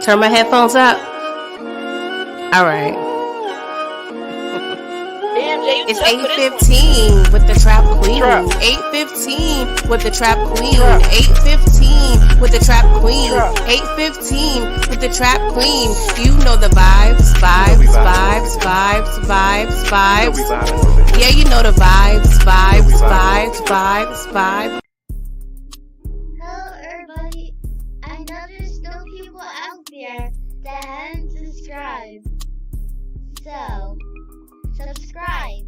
Turn my headphones up. All right. Damn, Jay, It's 8:15 with the Trap Queen. 8:15 with the Trap Queen. 8:15 with the Trap Queen. 8:15 with the Trap Queen. You know the vibes. Yeah, you know the vibes. Hello, everybody. I know there's still people out there that haven't subscribed. So, subscribe.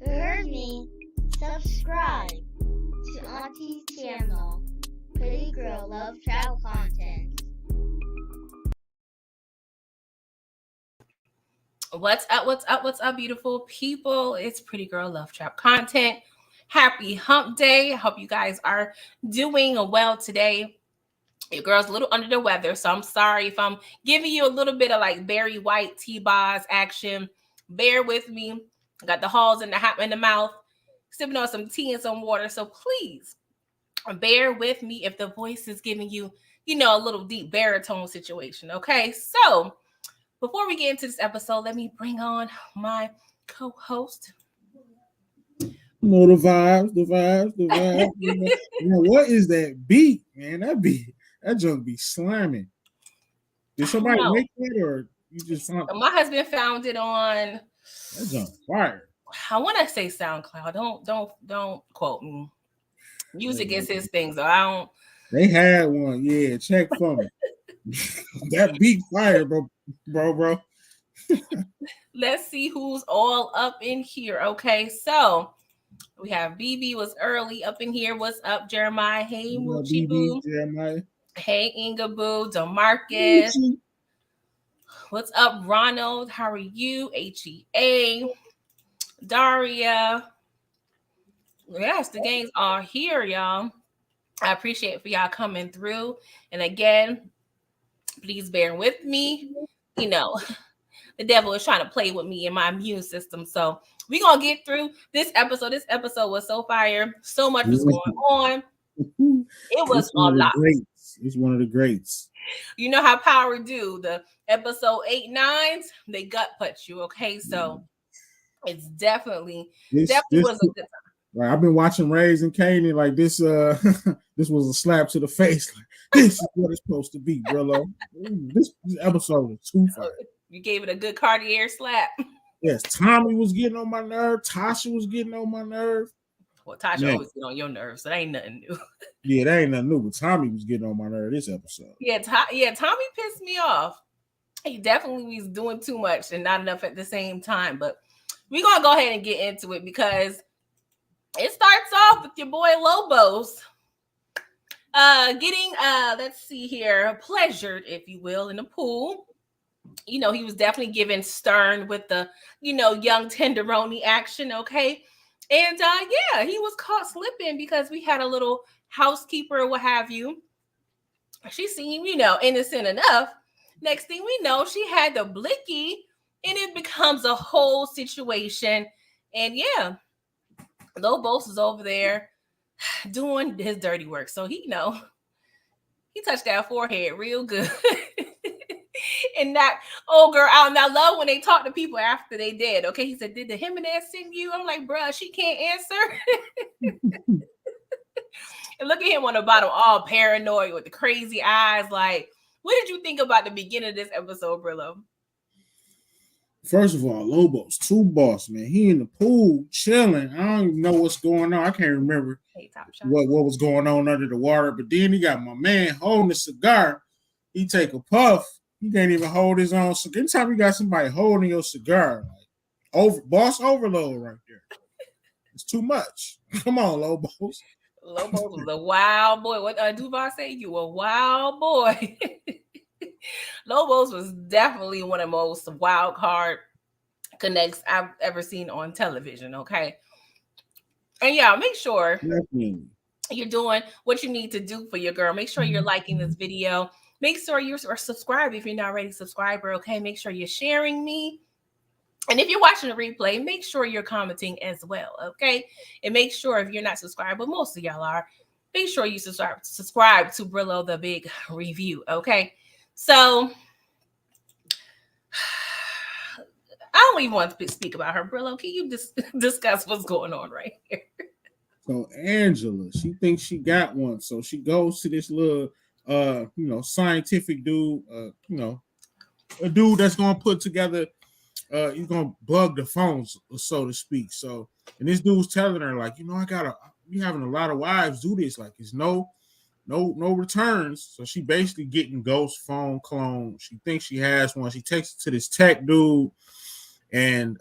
You heard me. Subscribe to Auntie's channel. Pretty Girl Love Travel Content. What's up, beautiful people? It's Pretty Girl Love Trap Content. Happy hump day. I hope you guys are doing well today. Your girl's a little under the weather, so I'm sorry if I'm giving you a little bit of like Barry White T-Boz action. Bear with me. I got the halls in the mouth, sipping on some tea and some water, so please bear with me if the voice is giving you, a little deep baritone situation, okay? So before we get into this episode, let me bring on my co-host. The vibes. What is that beat, man? That junk be slamming. Did somebody make that, or you just found it? My husband found it on. That junk fire. I want to say SoundCloud. Don't quote me. Music is his thing, so I don't. They had one, yeah. Check for me. That beat fire, bro. Let's see who's all up in here. Okay, so we have BB was early up in here. What's up, Jeremiah? Hey, Moochie Boo. Jeremiah. Hey, Inga Boo. DeMarcus. What's up, Ronald? How are you? HEA. Daria. Yes, the gangs are here, y'all. I appreciate for y'all coming through. And again, please bear with me. The devil is trying to play with me and my immune system. So we're going to get through this episode. This episode was so fire. So much was going on. It was a lot. It's one of the greats. You know how Power do. The episode 8, 9s, they gut punch you. Okay, so it's definitely was a good time. Right, I've been watching Raising Kanan like this. This was a slap to the face. Like, this is what it's supposed to be, Brillo. This episode was too fire. You gave it a good Cartier slap. Yes, Tommy was getting on my nerve. Tasha was getting on my nerve. Well, Tasha always get on your nerves, so that ain't nothing new. Yeah, that ain't nothing new, but Tommy was getting on my nerve this episode. Yeah, Tommy pissed me off. He definitely was doing too much and not enough at the same time. But we're gonna go ahead and get into it because it starts off with your boy Lobos getting let's see here, pleasured, if you will, in the pool. He was definitely giving stern with the young tenderoni action, okay? And he was caught slipping because we had a little housekeeper or what have you. She seemed innocent enough. Next thing we know, she had the blicky and it becomes a whole situation. And Lobos is over there doing his dirty work. So he touched that forehead real good. And that old girl out. And I love when they talk to people after they did. Okay, he said, "Did the Jimenez send you?" I'm like, bruh, she can't answer. And look at him on the bottom, all paranoid with the crazy eyes. Like, what did you think about the beginning of this episode, Brillo? First of all, Lobos, too boss, man. He in the pool chilling. I don't even know what's going on. I can't remember what was going on under the water. But then he got my man holding a cigar. He take a puff. He can't even hold his own cigar. Anytime you got somebody holding your cigar, like boss overload right there. It's too much. Come on, Lobos. Lobos was a wild boy. What Duval say? You a wild boy. Lobos was definitely one of the most wild card connects I've ever seen on television. Okay, and make sure you're doing what you need to do for your girl. Make sure you're liking this video. Make sure you're subscribed if you're not already a subscriber. Okay, make sure you're sharing me. And if you're watching the replay, make sure you're commenting as well, okay? And make sure if you're not subscribed, but most of y'all are, make sure you subscribe to Brillo the Big Review, okay? So don't even want to speak about her. Brillo, can you discuss what's going on right here? So Angela, she thinks she got one. So she goes to this little scientific dude, a dude that's gonna put together he's gonna bug the phones, so to speak. So, and this dude's telling her, like, we having a lot of wives do this, like it's no returns. So she basically getting ghost phone clone. She thinks she has one. She takes it to this tech dude, and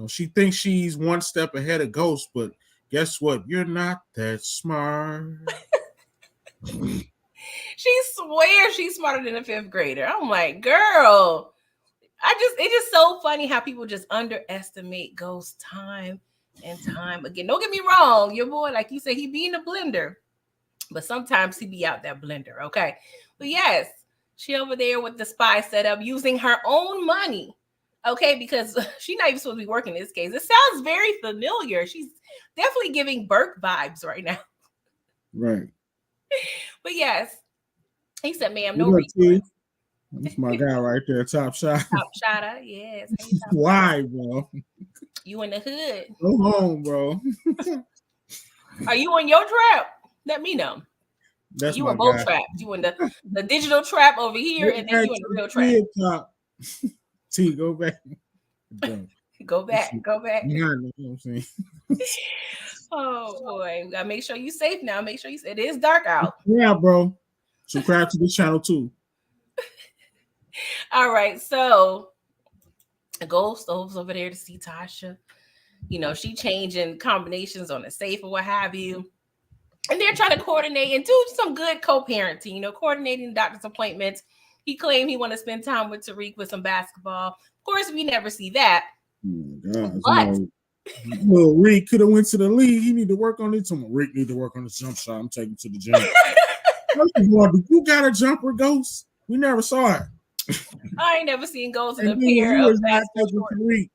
she thinks she's one step ahead of Ghost, but guess what? You're not that smart. She swears she's smarter than a fifth grader. I'm like, girl, it's just so funny how people just underestimate Ghost time and time again. Don't get me wrong, your boy, like you said, he be in the blender, but sometimes he be out that blender, okay? But yes, she over there with the spy setup using her own money, okay? Because she's not even supposed to be working this case. It sounds very familiar. She's definitely giving Burke vibes right now. Right. But yes, he said, ma'am, no reason. That's my guy right there, Top Shot. Top Shotter, yes. Why, bro? You in the hood. Go home, bro. Are you in your trap? Let me know. That's you my in both guy. traps. You in the digital trap over here, and then you in the real trap. T, go back. Go back. You know what I'm saying? Oh boy, we gotta make sure you safe now. Make sure it is dark out. Yeah, bro. Subscribe to this channel too. All right, so Ghost goes over there to see Tasha. She changing combinations on the safe or what have you. And they're trying to coordinate and do some good co-parenting, coordinating doctor's appointments. He claimed he want to spend time with Tariq with some basketball. Of course, we never see that. Oh my God. Well, Rick could have went to the league. He need to work on it. Rick need to work on the jump shot. I'm taking to the gym. First of all, you got a jumper, Ghost? We never saw it. I ain't never seen Ghost in a pair of basketball shorts.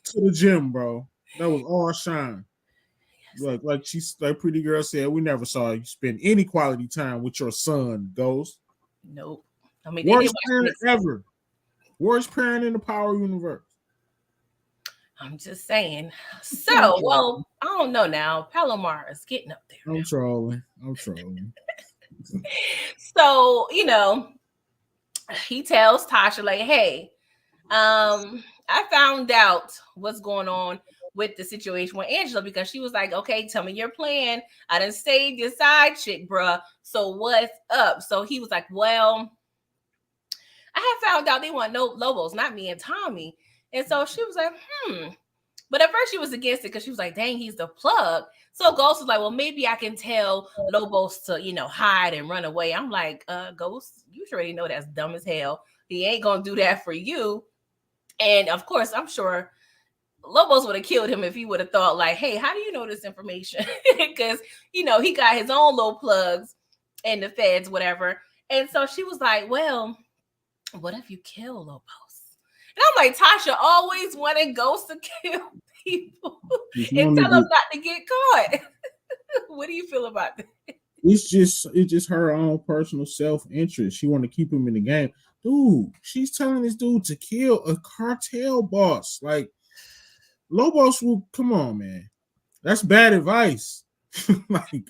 To the gym, bro. That was all shine. Yes. Like Pretty Girl said, we never saw you spend any quality time with your son, Ghost. Nope. I mean, worst parent ever. Worst parent in the Power universe. I'm just saying. So, well, I don't know now. Palomar is getting up there. I'm trolling. So, he tells Tasha, like, hey, I found out what's going on with the situation with Angela, because she was like, okay, tell me your plan. I done saved your side chick, bruh. So what's up? So he was like, well, I have found out they want no Lobos, not me and Tommy. And so she was like, But at first she was against it because she was like, dang, he's the plug. So Ghost was like, well, maybe I can tell Lobos to, hide and run away. I'm like, Ghost, you already know that's dumb as hell. He ain't going to do that for you. And of course, I'm sure Lobos would have killed him if he would have thought like, hey, how do you know this information? Because, he got his own little plugs and the feds, whatever. And so she was like, well, what if you kill Lobos? And I'm like, Tasha always wanted Ghost to kill people and tell them not to get caught. What do you feel about that? It's just her own personal self-interest. She want to keep him in the game. Dude, she's telling this dude to kill a cartel boss. Like, Lobos will, come on, man. That's bad advice. Like,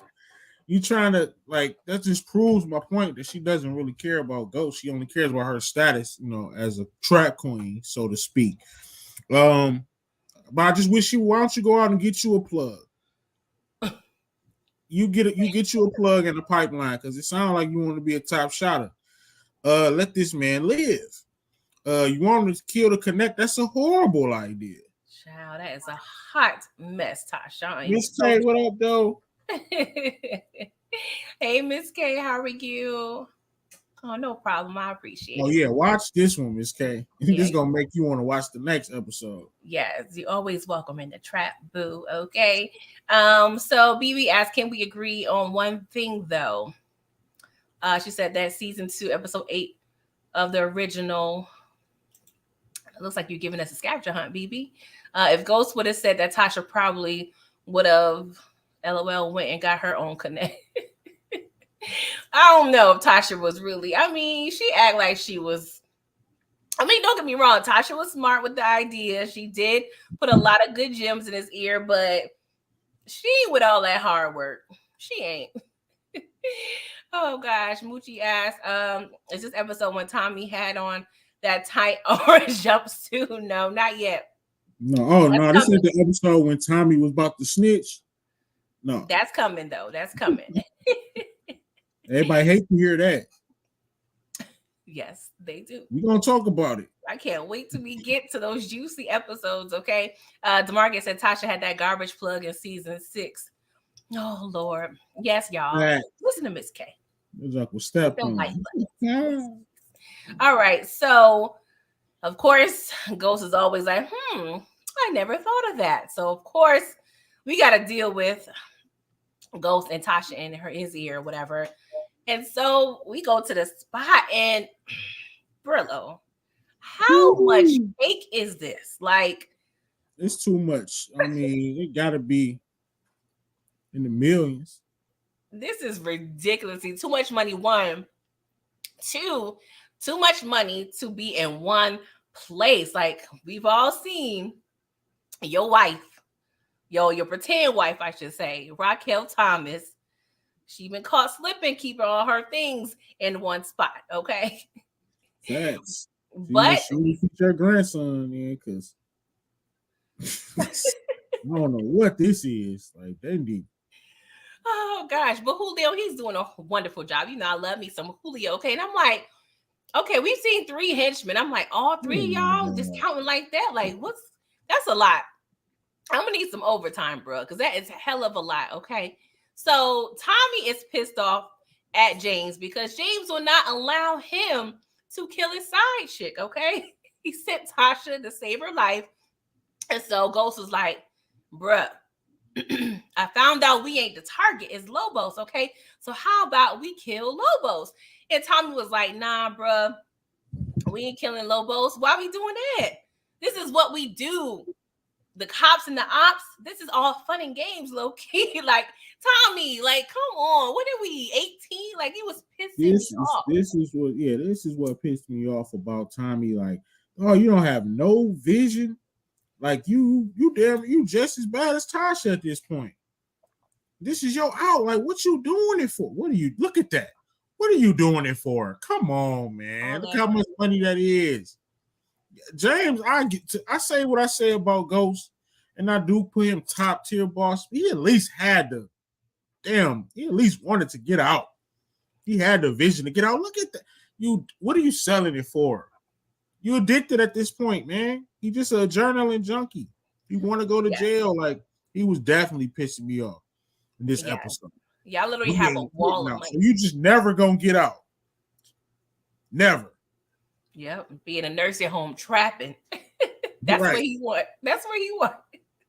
you trying to, like, that just proves my point that she doesn't really care about Ghost. She only cares about her status, as a track queen, so to speak. But I just wish why don't you go out and get you a plug? You get you a plug in the pipeline, because it sounds like you want to be a top shotter. Let this man live. You want him to kill the connect? That's a horrible idea. Child, that is a hot mess, Tasha. Miss K, what up, though? Hey, Miss K, how are you? Oh, no problem. I appreciate it. Oh, yeah, watch this one, Miss K. This is going to make you want to watch the next episode. Yes, you're always welcome in the trap, boo, okay? So BB asked, can we agree on one thing, though? She said that season 2, episode 8 of the original, it looks like you're giving us a scavenger hunt, BB. If Ghost would have said that, Tasha probably would have, LOL, went and got her own connect. I don't know if Tasha was really, she act like she was I mean, don't get me wrong. Tasha was smart with the idea. She did put a lot of good gems in his ear, but she ain't with all that hard work. She ain't. Oh gosh, Moochie asked, is this episode when Tommy had on that tight orange jumpsuit? No, not yet. No, this is the episode when Tommy was about to snitch. No. That's coming though. That's coming. Everybody hate to hear that. Yes, they do. We're gonna talk about it. I can't wait till we get to those juicy episodes, okay? DeMarcus said Tasha had that garbage plug in season 6. Oh Lord. Yes, y'all. Right. Listen to Miss K. Step All right. So of course, Ghost is always like, I never thought of that. So of course, we got to deal with Ghost and Tasha in his ear or whatever. And so we go to the spot and Brillo, how much cake is this? Like, it's too much. I mean, it gotta be in the millions. This is ridiculously too much money. 1, 2, too much money to be in one place. Like, we've all seen your wife, your pretend wife, I should say, Raquel Thomas. She been caught slipping, keeping all her things in one spot. Okay. Yes. But she put your grandson in because I don't know what this is. Like, they need. Oh gosh, but Julio, he's doing a wonderful job. You know, I love me some Julio. Okay, and I'm like, okay, we've seen 3 henchmen. I'm like, all 3 of y'all just counting like that? Like, that's a lot. I'm gonna need some overtime, bro, because that is a hell of a lot. Okay. So Tommy is pissed off at James because James will not allow him to kill his side chick, okay? He sent Tasha to save her life. And so Ghost was like, bruh, I found out we ain't the target, it's Lobos, okay? So how about we kill Lobos? And Tommy was like, nah, bruh, we ain't killing Lobos. Why we doing that? This is what we do. The cops and the ops, this is all fun and games, low key. Like, Tommy, like, come on. What are we, 18? Like, he was pissing me off. This is what pissed me off about Tommy. Like, oh, you don't have no vision. Like, you just as bad as Tasha at this point. This is your out. Like, what you doing it for? Look at that. What are you doing it for? Come on, man. Look how much money that is. James, I say what I say about Ghost, and I do put him top tier boss. He at least had he at least wanted to get out. He had the vision to get out. Look at that. What are you selling it for? You addicted at this point, man. He just a adrenaline junkie. You want to go to jail. Like, he was definitely pissing me off in this episode. Y'all literally have a wall of money. So you just never gonna get out. Never. Yep, be in a nursing home trapping. That's what he want. That's what he want.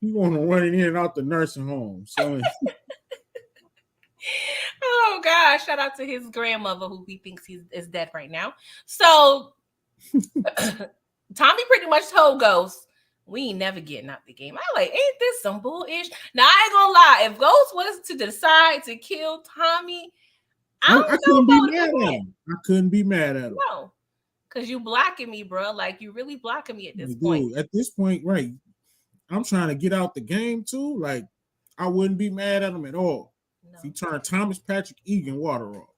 He want to run in and out the nursing home. So, oh gosh! Shout out to his grandmother, who he thinks is dead right now. So, Tommy pretty much told Ghost, "We ain't never getting out the game." I'm like, ain't this some bullish? Now I ain't gonna lie. If Ghost was to decide to kill Tommy, I couldn't be mad at him. I couldn't be mad at him. No. Because you blocking me, bro. Like, you really blocking me at this point. At this point, right. I'm trying to get out the game, too. Like, I wouldn't be mad at him at all. No. If he turned Thomas Patrick Egan water off.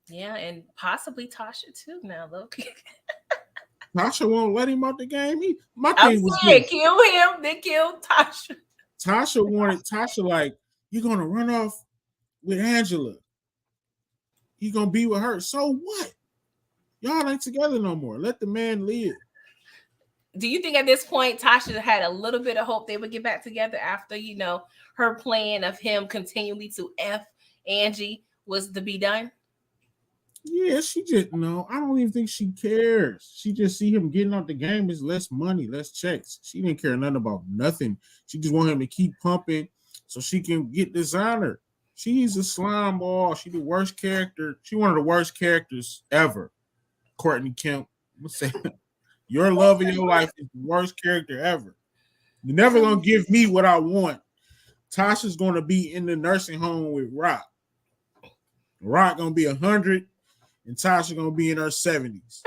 Yeah, and possibly Tasha, too, now, look. Tasha won't let him out the game. Kill him, then kill Tasha. Tasha wanted Tasha, like, you're going to run off with Angela. You're going to be with her. So what? Y'all ain't together no more. Let the man live. Do you think at this point Tasha had a little bit of hope they would get back together after, her plan of him continually to F Angie was to be done? Yeah, she just, no, I don't even think she cares. She just see him getting out the game is less money, less checks. She didn't care nothing about nothing. She just want him to keep pumping so she can get designer. She's a slime ball. She the worst character. She one of the worst characters ever. Courtney Kemp, your love of your life is the worst character ever. You're never gonna give me what I want. Tasha's gonna be in the nursing home with Rock. Rock gonna be 100, and Tasha gonna be in her 70s.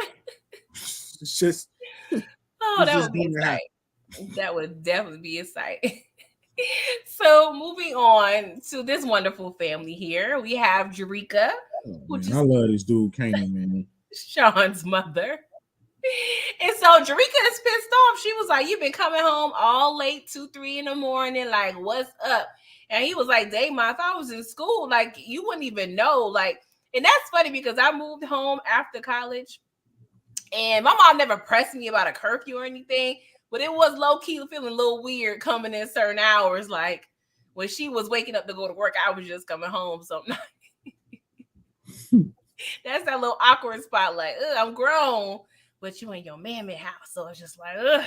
It's just, Oh, it's that just would be a gonna happen. sight. That would definitely be a sight. So moving on to this wonderful family here, we have Jerika, Oh, which man, I is love this dude, Kanan, man. Sean's mother. And so Jerika is pissed off. She was like, "You've been coming home all late, 2, 3 in the morning. Like, what's up?" And he was like, "Damon, if I was in school, like, you wouldn't even know." Like, and that's funny because I moved home after college, and my mom never pressed me about a curfew or anything, but it was low key feeling a little weird coming in certain hours. Like when she was waking up to go to work, I was just coming home. So that's that little awkward spot. Like, I'm grown, but you in your mammy house, so it's just like, ugh.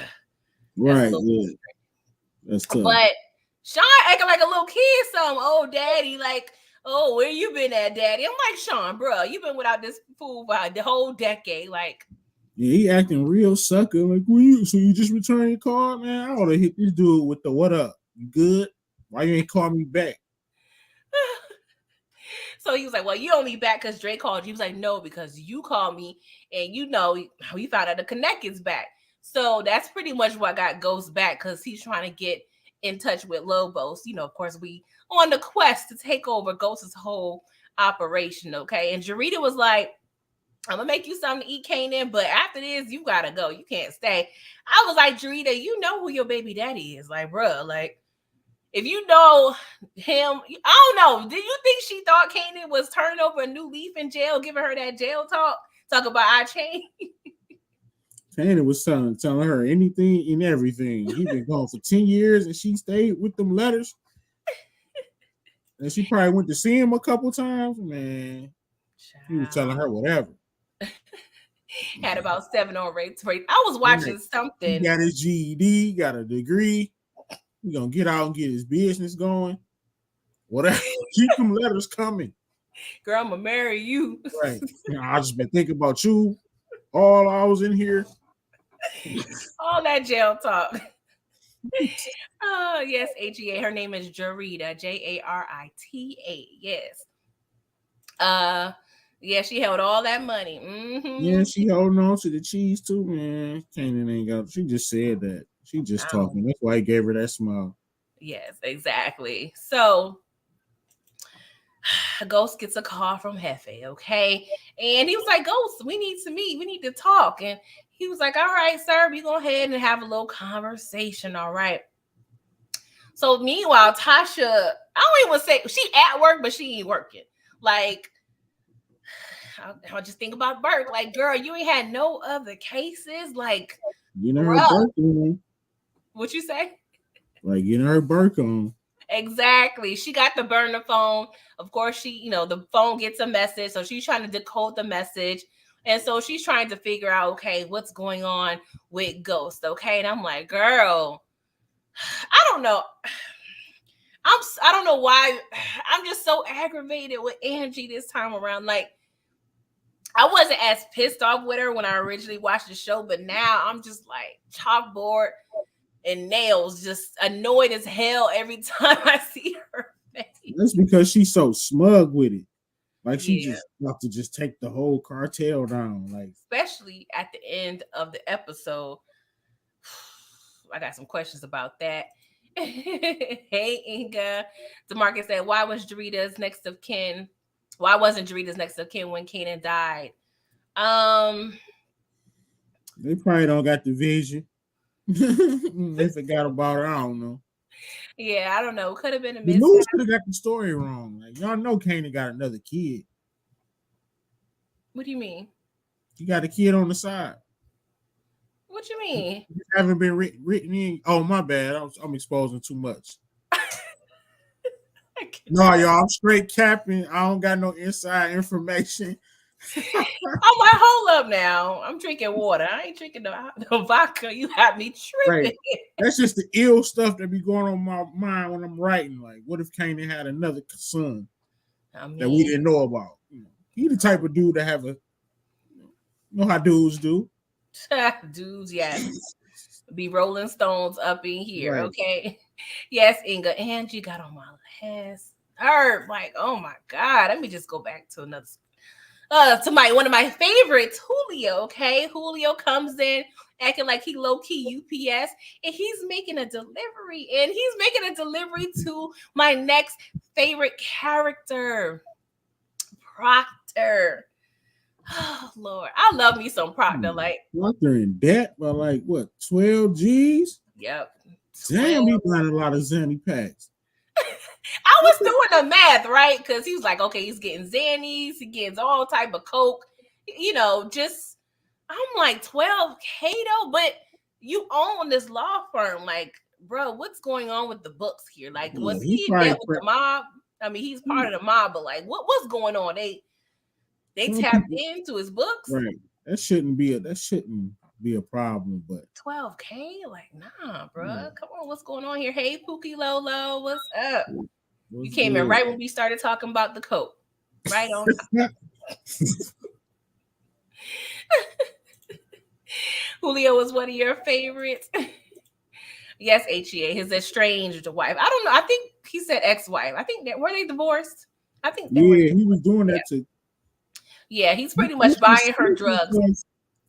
Right, yeah. That's tough. But Sean acting like a little kid, some oh daddy, like, oh, where you been at, daddy? I'm like, Sean, bro, you've been without this fool for the whole decade. Like, yeah, he acting real sucker. Like, so you just return your call, man? I ought to hit this dude with the what up? You good? Why you ain't call me back? So he was like, well, you only back because Drake called you. He was like, no, because you called me and you know, we found out the Connect is back. So that's pretty much what got Ghost back because he's trying to get in touch with Lobos. You know, of course, we on the quest to take over Ghost's whole operation, okay? And Jarita was like, I'm gonna make you something to eat, Kanan, but after this, you gotta go. You can't stay. I was like, Jarita, you know who your baby daddy is. Like, bruh, like, if you know him, I don't know. Did you think she thought Kanan was turning over a new leaf in jail, giving her that jail talk about I changed? Kanan was telling her anything and everything. He been gone for 10 years and she stayed with them letters. And she probably went to see him a couple times. Man, he was telling her whatever. Had about 7 on rates. I was watching something. He got his GED, got a degree. He gonna get out and get his business going. Whatever. Keep them letters coming. Girl, I'm gonna marry you. Right. I just been thinking about you all I was in here. All that jail talk. Oh, yes, HEA. Her name is Jarita, Jarita. Yes. Yeah, she held all that money. Mm-hmm. Yeah, she holding on to the cheese too, man. Kanan ain't got. She just said that. She just talking. That's why he gave her that smile. Yes, exactly. So Ghost gets a call from Hefe, okay? And he was like, Ghost, we need to meet. We need to talk. And he was like, all right, sir, we go ahead and have a little conversation, all right? So meanwhile, Tasha, I don't even want to say she at work, but she ain't working. Like, I'll just think about Burke. Like, girl, you ain't had no other cases. Like, you know her Burke on. What you say? Like, you know her Burke on. Exactly. She got the burner phone. Of course, she, the phone gets a message. So she's trying to decode the message. And so she's trying to figure out, okay, what's going on with Ghost. Okay. And I'm like, girl, I don't know. I don't know why. I'm just so aggravated with Angie this time around. Like, I wasn't as pissed off with her when I originally watched the show, but now I'm just like chalkboard and nails, just annoyed as hell every time I see her face. That's because she's so smug with it. Like she just got to just take the whole cartel down. Like, especially at the end of the episode. I got some questions about that. Hey, Inga. DeMarcus said, why wasn't Jarita's next of kin when Kanan died? They probably don't got the vision. They forgot about it. I don't know. Yeah, I don't know. Could have been a mistake. The news could have got the story wrong. Like, y'all know Kanan got another kid. What do you mean? He got a kid on the side. What you mean? You haven't been written in. Oh, my bad. I'm exposing too much. No, y'all, I'm straight capping. I don't got no inside information. I'm like, hold up now. I'm drinking water. I ain't drinking no vodka. You have me tripping. Right. That's just the ill stuff that be going on my mind when I'm writing. Like, what if Kanan had another son that we didn't know about? He the type of dude that have a, know how dudes do. Dudes, yes. Be Rolling Stones up in here, right. Okay? Yes, Inga. Angie got on my last nerve. Like, oh my God. Let me just go back to another. one of my favorites, Julio. Okay, Julio comes in acting like he low key UPS, and he's making a delivery, to my next favorite character, Proctor. Oh Lord, I love me some Proctor. Like Proctor in debt by like what 12 G's? Yep. Damn, he buying a lot of Zanny packs. I was doing the math, right? Because he was like, okay, he's getting Xannies, he gets all type of Coke, just I'm like 12K though, but you own this law firm. Like, bro, what's going on with the books here? Like, was he in debt with the mob? I mean, he's part of the mob, but like, what's going on? They tapped into his books. Right. That shouldn't be a problem, but 12K? Like, nah, bro. Yeah. Come on, what's going on here? Hey, Pookie Lolo, what's up? You came in right when we started talking about the Coke. Right on. Julio was one of your favorites. Yes, HEA, his estranged wife. I don't know. I think he said ex-wife. I think were they divorced? I think they were. He was doing that to. Yeah, he's pretty much buying her drugs.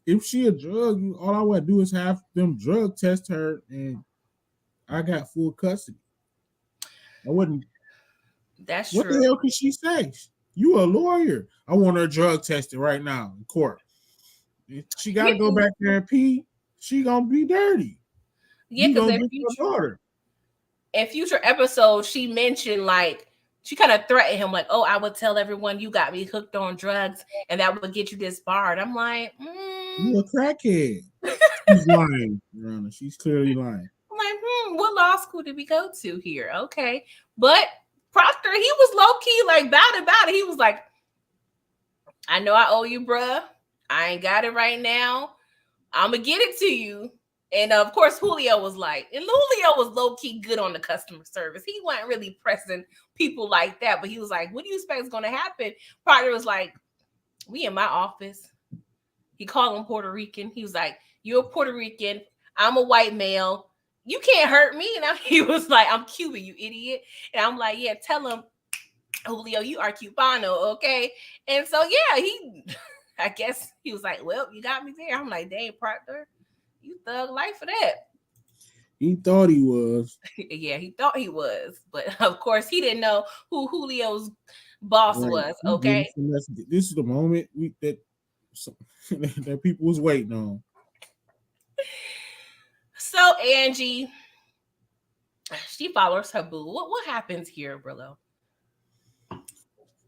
If she a drug, all I would do is have them drug test her, and I got full custody. I wouldn't. That's what true. What the hell can she say? You a lawyer? I want her drug tested right now in court. If she got to go back there and pee, she gonna be dirty. Yeah, because in future episodes, she mentioned like she kind of threatened him, like, "Oh, I would tell everyone you got me hooked on drugs, and that would get you disbarred." I'm like, you a crackhead. She's lying, Your Honor. She's clearly lying. I'm like, what law school did we go to here? Okay, but Proctor, he was low key like bad about it. He was like, "I know I owe you, bruh. I ain't got it right now. I'm gonna get it to you." And of course, Julio was low key good on the customer service. He wasn't really pressing people like that, but he was like, "What do you expect is gonna happen?" Proctor was like, "We in my office." He called him Puerto Rican. He was like, "You're a Puerto Rican. I'm a white male. You can't hurt me." And he was like, "I'm Cuban, you idiot." And I'm like, "Yeah, tell him, Julio, you are Cubano, okay?" And so, yeah, I guess he was like, "Well, you got me there." I'm like, "Dang, Proctor, you thug life for that." He thought he was. Yeah, he thought he was. But, of course, he didn't know who Julio's boss was, okay? This is the moment that people was waiting on. So Angie, she follows her boo. What happens here, Brillo?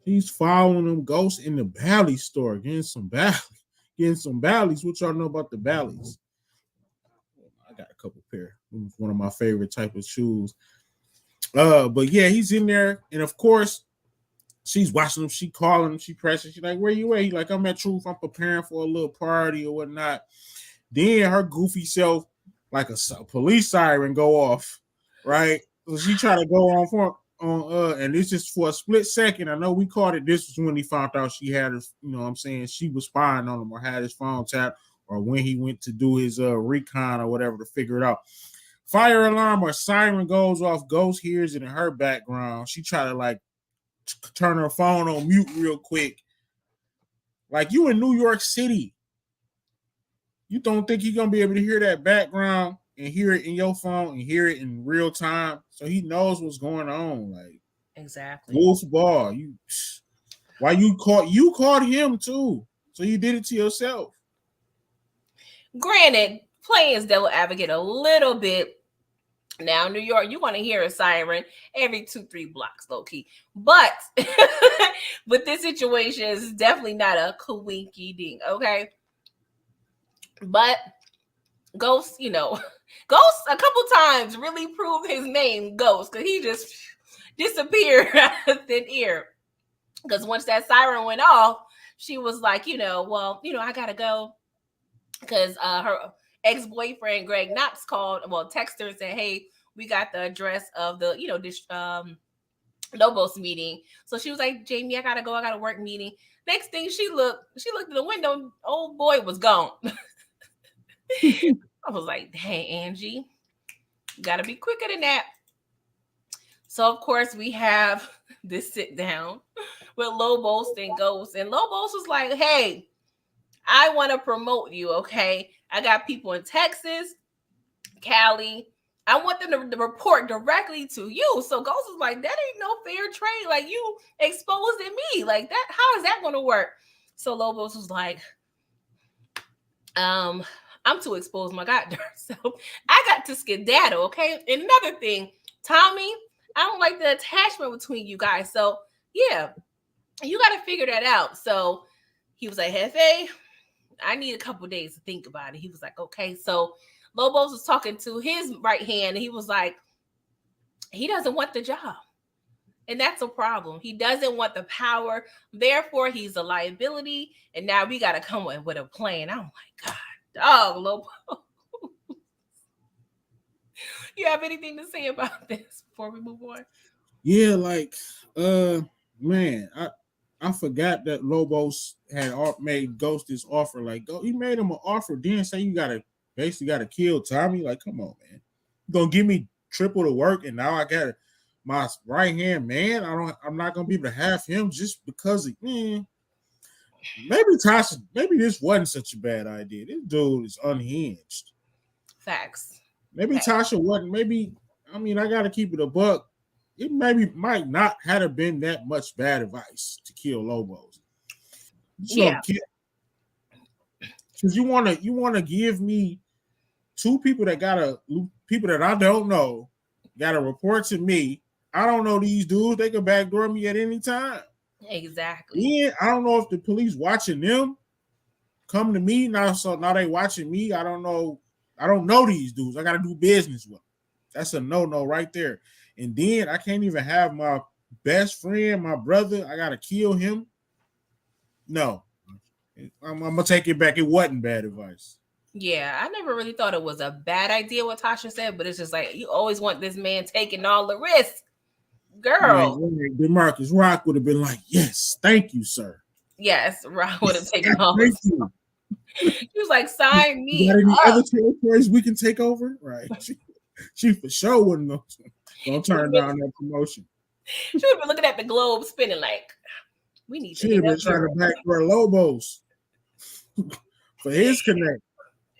He's following them ghosts in the Bally store, getting some Bally's. What y'all know about the Bally's? I got a couple pair. One of my favorite type of shoes. But yeah, he's in there, and of course, she's watching him. She calling him. She pressing. She's like, "Where you at?" He's like, "I'm at Truth. I'm preparing for a little party or whatnot." Then her goofy self, like a police siren, go off, right? So she try to go on, and it's just for a split second. I know we caught it. This was when he found out she had his, you know what I'm saying, she was spying on him or had his phone tapped, or when he went to do his recon or whatever to figure it out. Fire alarm or siren goes off. Ghost hears it in her background. She try to like turn her phone on mute real quick. Like, you in New York City. You don't think you're gonna be able to hear that background and hear it in your phone and hear it in real time? So he knows what's going on. Like, exactly. Wolfball. You caught him too. So you did it to yourself. Granted, playing as devil advocate a little bit. Now, New York, you want to hear a siren every 2-3 blocks, low key. But this situation is definitely not a coinky ding, okay? But Ghost, Ghost a couple times really proved his name, Ghost, because he just disappeared out of thin air. Because once that siren went off, she was like, I gotta go. Because her ex-boyfriend Greg Knox texted her and said, "Hey, we got the address of the Lobos meeting." So she was like, "Jamie, I gotta go. I got a work meeting." Next thing she looked at the window. Old boy was gone. I was like, "Dang, Angie, you gotta be quicker than that." So of course we have this sit down with Lobos and Ghost. And Lobos was like, hey, I want to promote you, okay? I got people in Texas, Cali. I want them to report directly to you. So Ghost was like, that ain't no fair trade. Like, you exposing me. Like, that, how is that going to work? So Lobos was like, I'm too exposed, my God. So I got to skedaddle, okay? And another thing, Tommy, I don't like the attachment between you guys. So yeah, you got to figure that out. So he was like, Hefe, I need a couple days to think about it. He was like, okay. So Lobos was talking to his right hand, and he was like, he doesn't want the job. And that's a problem. He doesn't want the power. Therefore, he's a liability. And now we got to come with a plan. I'm like, God, dog, Lobo. You have anything to say about this before we move on? Yeah, like, man, I forgot that Lobos had made Ghost this offer. Like, he made him an offer, then say you basically gotta kill Tommy. Like, come on, man. You gonna give me triple the work, and now I got my right hand man. I'm not gonna be able to have him just because of maybe Tasha, maybe this wasn't such a bad idea. This dude is unhinged. Facts. Maybe Tasha wasn't, I gotta keep it a buck. It might not have been that much bad advice to kill Lobos. Yeah. Because you wanna give me two people that I don't know gotta report to me. I don't know these dudes. They can backdoor me at any time. Exactly. Yeah, I don't know if the police watching them come to me now. So now they watching me. I don't know. I don't know these dudes. I got to do business with them. That's a no right there. And then I can't even have my best friend, my brother. I got to kill him. No, I'm gonna take it back. It wasn't bad advice. Yeah, I never really thought it was a bad idea what Tasha said, but it's just like you always want this man taking all the risks. Girl, DeMarcus Rock would have been like, "Yes, thank you, sir." Yes, Rock would have taken all. Thank you. He was like, "Sign me." Got any other territories we can take over? Right? She for sure wouldn't gonna turn down that promotion. She would have been looking at the globe, spinning like, "We need." She would have been trying to backdoor Lobos for his connect.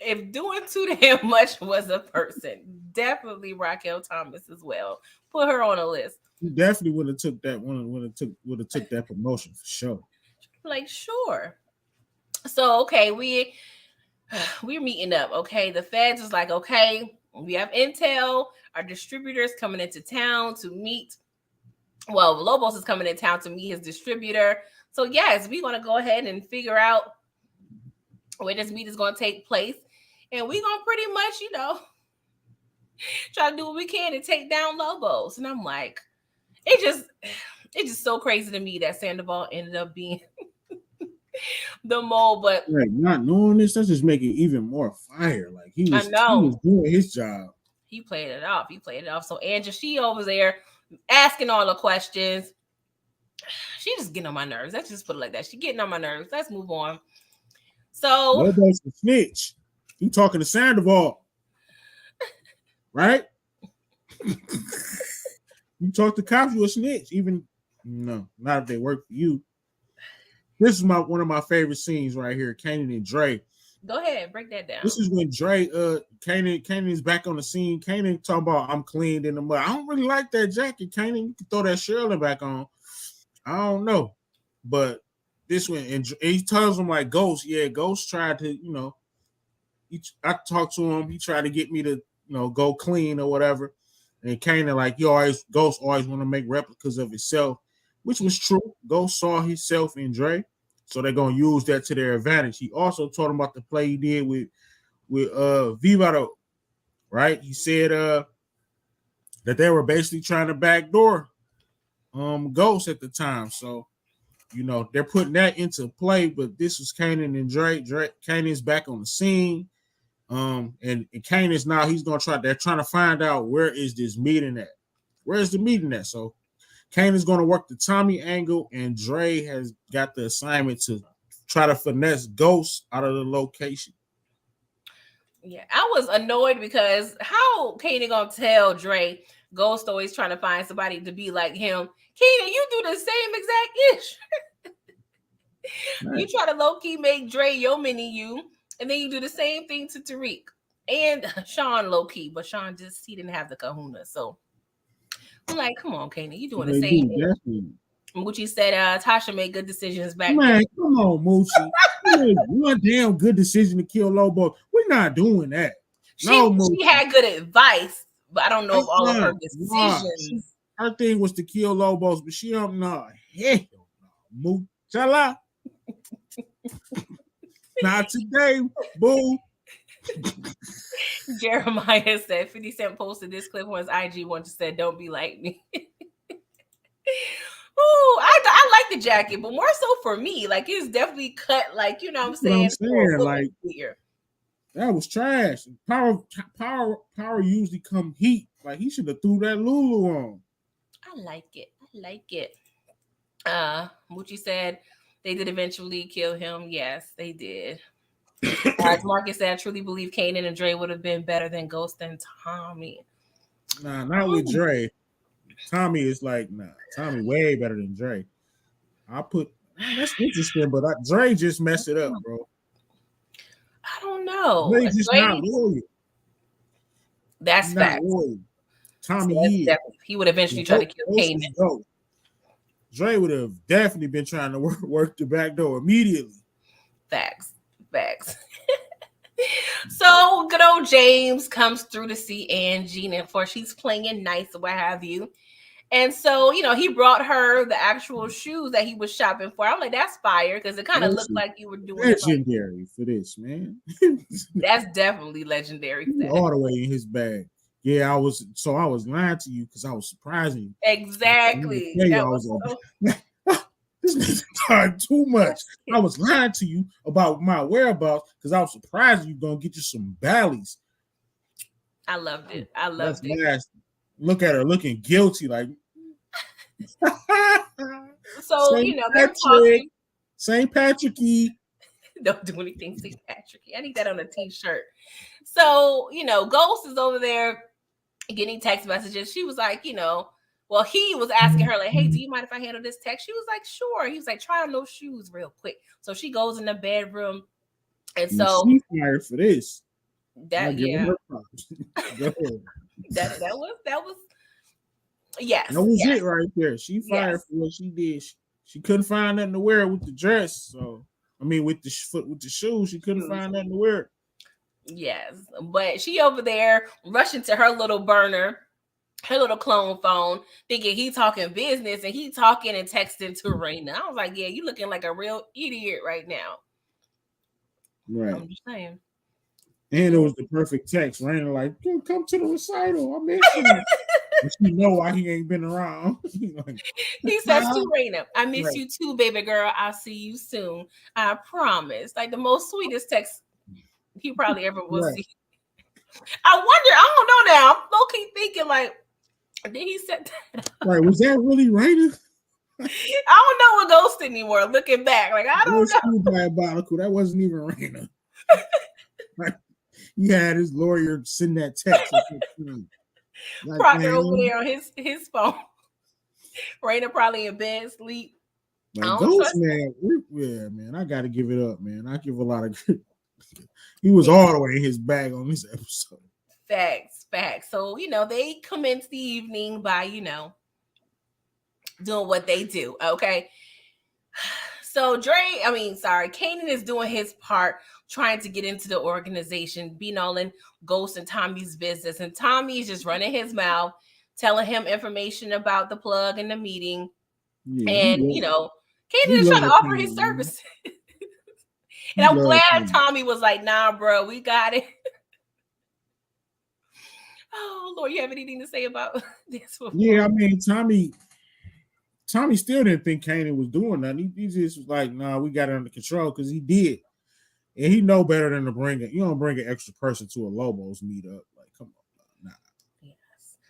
If doing too damn much was a person, definitely Raquel Thomas as well. Put her on a list. He definitely would have took that one. Would have took that promotion for sure. Like, sure. So okay, we're meeting up. Okay, the feds is like, okay, we have intel. Our distributors coming into town to meet. Well, Lobos is coming in town to meet his distributor. So yes, we're gonna go ahead and figure out where this meet is gonna take place, and we're gonna pretty much, try to do what we can to take down Lobos. And I'm like, it's just so crazy to me that Sandoval ended up being the mole. But not knowing this, that's just making it even more fire. Like he was doing his job. He played it off. So Angela, she over there asking all the questions. She just getting on my nerves. Let's just put it like that. She getting on my nerves. Let's move on. So Lobos a snitch. You talking to Sandoval, right? You talk to cops, you a snitch. Even no, not if they work for you. This is one of my favorite scenes right here. Kanan and Dre. Go ahead, break that down. This is when Dre, Kanan is back on the scene. Kanan talking about I'm cleaned in the mud. I don't really like that jacket, Kanan. You can throw that Shirley back on. I don't know, but this one, and he tells him like Ghost. Yeah, Ghost tried to, I talked to him. He tried to get me to, go clean or whatever. And Kanan like, Ghost always want to make replicas of himself, which was true. Ghost saw himself in Dre, so they're gonna use that to their advantage. He also told him about the play he did with Vivado, right? He said that they were basically trying to backdoor Ghost at the time. So, they're putting that into play, but this was Kanan and Dre. Kanan's back on the scene. And Kanan's now they're trying to find out where is this meeting at? Where is the meeting at? So Kanan's going to work the Tommy angle, and Dre has got the assignment to try to finesse Ghost out of the location. Yeah, I was annoyed because how Kanan gonna tell Dre, Ghost always trying to find somebody to be like him. Kenan, you do the same exact ish. You try to low-key make Dre your mini you, and then you do the same thing to Tariq and Sean low-key, but Sean he didn't have the kahuna. So I'm like, come on, Kanan, you doing the same thing. Moochie said Tasha made good decisions back then. Come on, Moochie. You made one damn good decision to kill Lobo. We're not doing that. She had good advice, but I don't know if all of her decisions. Her thing was to kill Lobos, but she don't know. Hell no. Moochie. Not today, boo. Jeremiah said 50 Cent posted this clip on his IG once, said, "Don't be like me." Ooh, I like the jacket, but more so for me. Like, it's definitely cut, like, you know what I'm saying? Like, that was trash. Power usually come heat. Like, he should have threw that Lulu on. I like it. Moochie said they did eventually kill him. Yes, they did. Marcus said, I truly believe Kanan and Dre would have been better than Ghost and Tommy. Nah, not with Dre. Tommy is like, nah, Tommy way better than Dre. That's interesting, but Dre just messed it up, bro. I don't know. Dre's just not loyal. That's fact. Tommy, he would eventually try to kill Kanan. Dre would have definitely been trying to work the back door immediately. Facts. So good old James comes through to see Angie, and of course she's playing nice or what have you. And so, you know, he brought her the actual shoes that he was shopping for. I'm like, that's fire, because it kind of looked like you were doing legendary for this, man. That's definitely legendary. All the way in his bag. Yeah, I was lying to you because I was surprising you. Exactly. This nigga talking too much. I was lying to you about my whereabouts because I was surprised you gonna get you some Bally's. I loved it. Nasty. Look at her looking guilty, like. So St. They're talking. St. Patricky. Don't do anything, St. Patricky. I need that on a t-shirt. So Ghost is over there getting text messages. She was like, well, he was asking her, like, hey, do you mind if I handle this text? She was like, sure. He was like, try on those shoes real quick. So she goes in the bedroom. And so she's fired for this. That was yes. That was it right there. She fired for what she did. She couldn't find nothing to wear with the dress. So with the shoes, she couldn't find nothing to wear. Yes, but she over there rushing to her little burner, her little clone phone, thinking he talking business, and he talking and texting to Raina. I was like, yeah, you looking like a real idiot right now. Right. I'm just saying. And it was the perfect text. Raina like, dude, come to the recital. I miss you. But you know why he ain't been around. He says to Raina, I miss you too, baby girl. I'll see you soon. I promise. Like the most sweetest text he probably ever will see. I wonder, I don't know now. I'm low-key thinking like, did he set that up? Right, was that really Raina? I don't know what Ghost anymore. Looking back, like I don't know. Diabolical. That wasn't even Raina. Right. He had his lawyer send that text. Like, Proctor over there on his phone. Raina probably in bed, sleep. Like Ghost, man. Man, I got to give it up, man. I give a lot of. He was all the way in his bag on this episode. Facts. So they commence the evening by doing what they do. Okay. So Kanan is doing his part, trying to get into the organization, being all in Ghost and Tommy's business. And Tommy is just running his mouth, telling him information about the plug and the meeting. Yeah, and, Kanan is trying to offer his services. And I'm glad Tommy was like, nah, bro, we got it. Oh, Lord, you have anything to say about this? Yeah, Tommy still didn't think Kanan was doing nothing. He just was like, nah, we got it under control because he did. And he know better than to bring it. You don't bring an extra person to a Lobos meetup. Like, come on. Nah. Yes.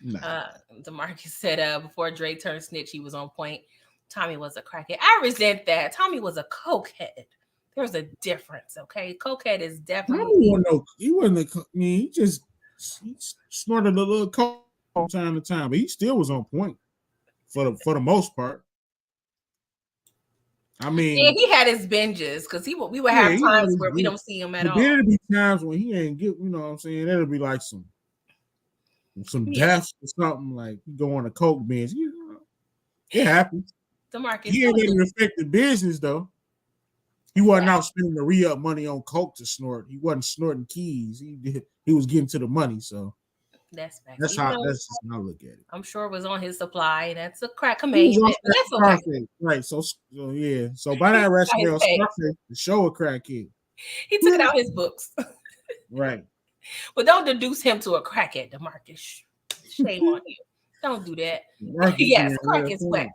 Nah. DeMarcus said before Dre turned snitch, he was on point. Tommy was a crackhead. I resent that. Tommy was a cokehead. There's a difference, okay? Cokehead is definitely... He wasn't he just snorted a little coke from time to time, but he still was on point for the most part. I mean, yeah, he had his binges because we would have times where we don't see him at all. There'll be times when he ain't get, you know what I'm saying? That'll be like some deaths or something, like he go on a coke binge. You know, it happens. DeMarcus, he ain't letting it affect the business though. He wasn't out spending the re-up money on coke to snort. He wasn't snorting keys. He was getting to the money. So that's how I look at it. I'm sure it was on his supply. That's a crack command. That's okay. Right. So yeah. So by that rationale, Scarface to show a crackhead. He took it out his books. Right. But don't deduce him to a crackhead, DeMarcus. Shame on you. Don't do that. Yes, crack is whack.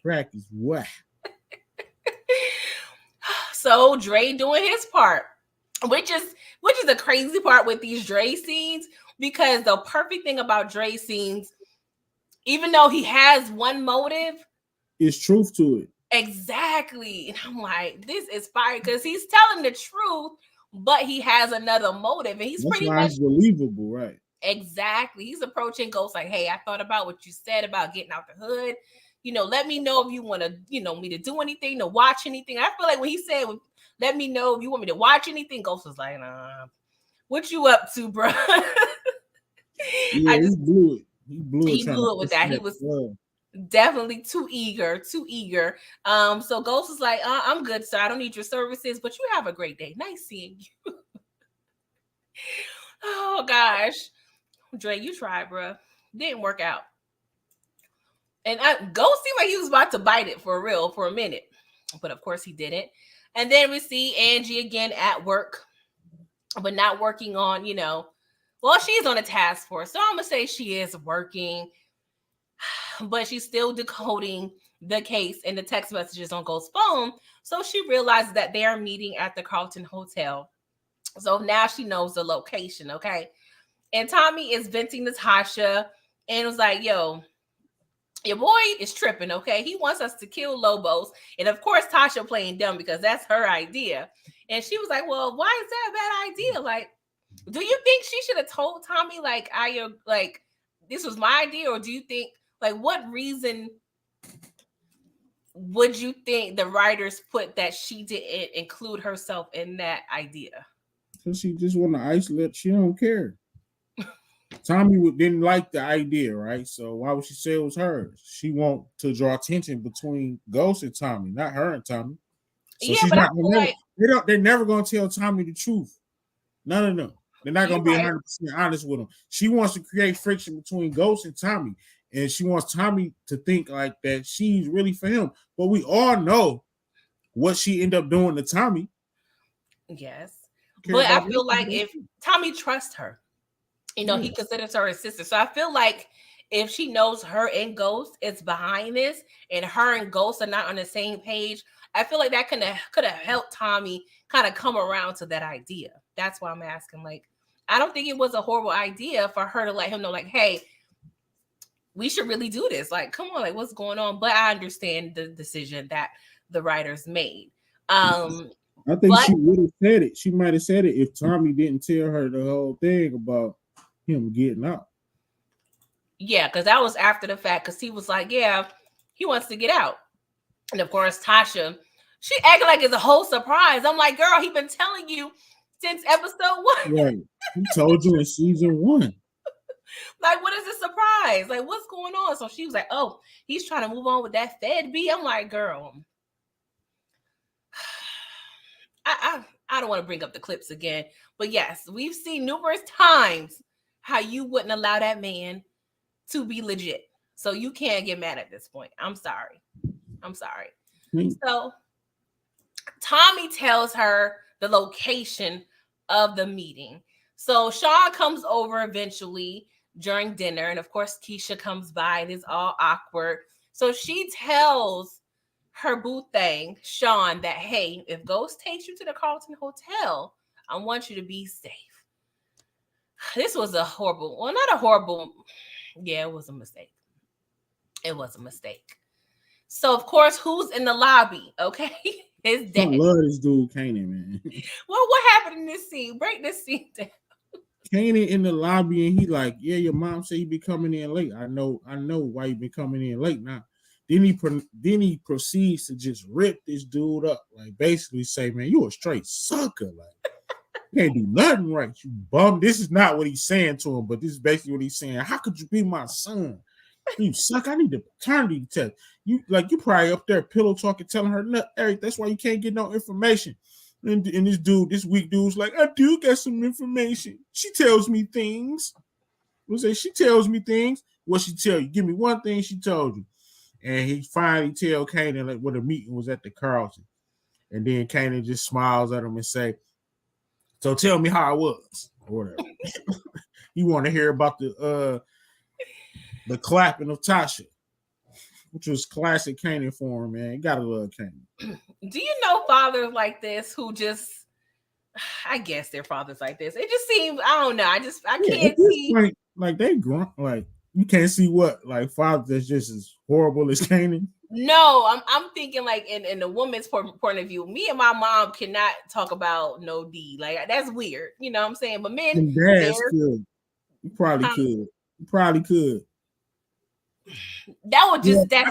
Crack is whack. So Dre doing his part, which is the crazy part with these Dre scenes, because the perfect thing about Dre scenes, even though he has one motive, is truth to it. Exactly. And I'm like, this is fire because he's telling the truth, but he has another motive, and he's pretty much believable, right? Exactly. He's approaching Ghost like, hey, I thought about what you said about getting out the hood. You know, let me know if you want to, me to do anything, to watch anything. I feel like when he said, let me know if you want me to watch anything, Ghost was like, nah, what you up to, bro? Yeah, he blew it. He blew it with that. He was definitely too eager. So Ghost was like, I'm good, sir. I don't need your services, but you have a great day. Nice seeing you. Oh, gosh. Dre, you tried, bro. Didn't work out. And Ghost seemed like he was about to bite it for real for a minute. But of course he didn't. And then we see Angie again at work, but not working on, well, she's on a task force. So I'm going to say she is working, but she's still decoding the case and the text messages on Ghost's phone. So she realizes that they are meeting at the Carlton Hotel. So now she knows the location, okay? And Tommy is venting to Tasha and was like, yo, your boy is tripping, okay? He wants us to kill Lobos. And of course, Tasha playing dumb because that's her idea. And she was like, well, why is that a bad idea? Like, do you think she should have told Tommy, like, this was my idea? Or do you think, like, what reason would you think the writers put that she didn't include herself in that idea? Because she just want to isolate. She don't care. Tommy didn't like the idea, right? So why would she say it was hers? She want to draw attention between Ghost and Tommy, not her and Tommy. So yeah, she's not they're never gonna tell Tommy the truth. None of them. They're not gonna be 100% honest with him. She wants to create friction between Ghost and Tommy, and she wants Tommy to think like that she's really for him. But we all know what she ended up doing to Tommy. Yes, but I feel like if Tommy trusts her, he considers her his sister. So I feel like if she knows her and Ghost is behind this, and her and Ghost are not on the same page, I feel like that could have helped Tommy kind of come around to that idea. That's why I'm asking. Like, I don't think it was a horrible idea for her to let him know, like, hey, we should really do this. Like, come on, like, what's going on? But I understand the decision that the writers made. I think she would have said it. She might have said it if Tommy didn't tell her the whole thing about him getting out. Yeah, because that was after the fact, because he was like, yeah, he wants to get out. And of course, Tasha, she acted like it's a whole surprise. I'm like, girl, he been telling you since episode 1. Right. He told you in season 1. Like, what is the surprise? Like, what's going on? So she was like, oh, he's trying to move on with that Fed B. I'm like, girl, I don't want to bring up the clips again. But yes, we've seen numerous times how you wouldn't allow that man to be legit. So you can't get mad at this point. I'm sorry. So Tommy tells her the location of the meeting. So Sean comes over eventually during dinner. And of course, Keisha comes by and it's all awkward. So she tells her boo thing, Sean, that, hey, if Ghost takes you to the Carlton Hotel, I want you to be safe. This was a horrible, well, not a horrible, yeah, it was a mistake. It was a mistake. So, of course, who's in the lobby? Okay, his dad. I love this dude, Kanan, man. Well, what happened in this scene? Break this scene down. Kanan in the lobby, and he like, yeah, your mom said you be coming in late. I know why you been coming in late now. Then he proceeds to just rip this dude up, like basically say, man, you a straight sucker, like you can't do nothing right, you bum. This is not what he's saying to him, but this is basically what he's saying. How could you be my son? You suck. I need the paternity test. You probably up there pillow talking, telling her everything. That's why you can't get no information. And this weak dude's like, I do get some information. She tells me things. We'll say she tells me things. What she tell you? Give me one thing she told you. And he finally tell Kanan like what the meeting was at the Carlton. And then Kanan just smiles at him and say, so tell me how I was, or whatever. You want to hear about the clapping of Tasha, which was classic Kanan for him, man. You gotta love Kanan. Do you know fathers like this who just, I guess they're fathers like this. It just seems, I don't know. I can't see. Like they grunt, like you can't see what, like father that's just as horrible as Kanan. No, I'm thinking like in the woman's point of view, me and my mom cannot talk about no D. Like that's weird. You know what I'm saying? But men, and dads could. You probably could. You probably could. That would just I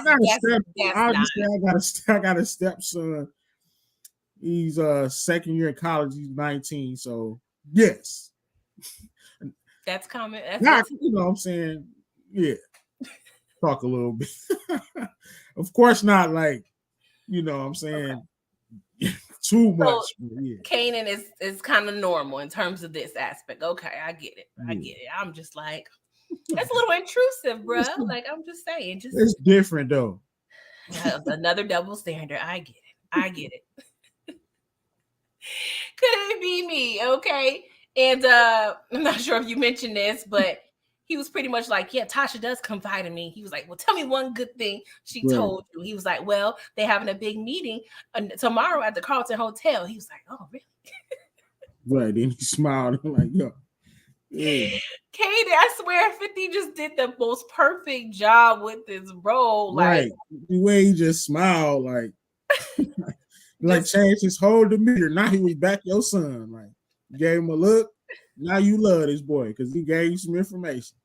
got a stepson. He's second year in college. He's 19. So yes. That's common. That's you know what I'm saying? Yeah. Talk a little bit. Of course not like, you know what I'm saying, too much. Yeah. Kanan is kind of normal in terms of this aspect. Okay, I get it. I get it. I'm just like, that's a little intrusive, bro. Like, I'm just saying. It's different, though. Another double standard. I get it. Could it be me? Okay. And I'm not sure if you mentioned this, but he was pretty much like, yeah, Tasha does confide in me. He was like, well, tell me one good thing she told you. He was like, well, they're having a big meeting tomorrow at the Carlton Hotel. He was like, oh, really? Right. Then he smiled. I'm like, yo. Yeah. Katie, I swear 50 just did the most perfect job with this role. Like, right. The way he just smiled, like changed his whole demeanor. Now he was back your son. Like, you gave him a look. Now you love this boy because he gave you some information.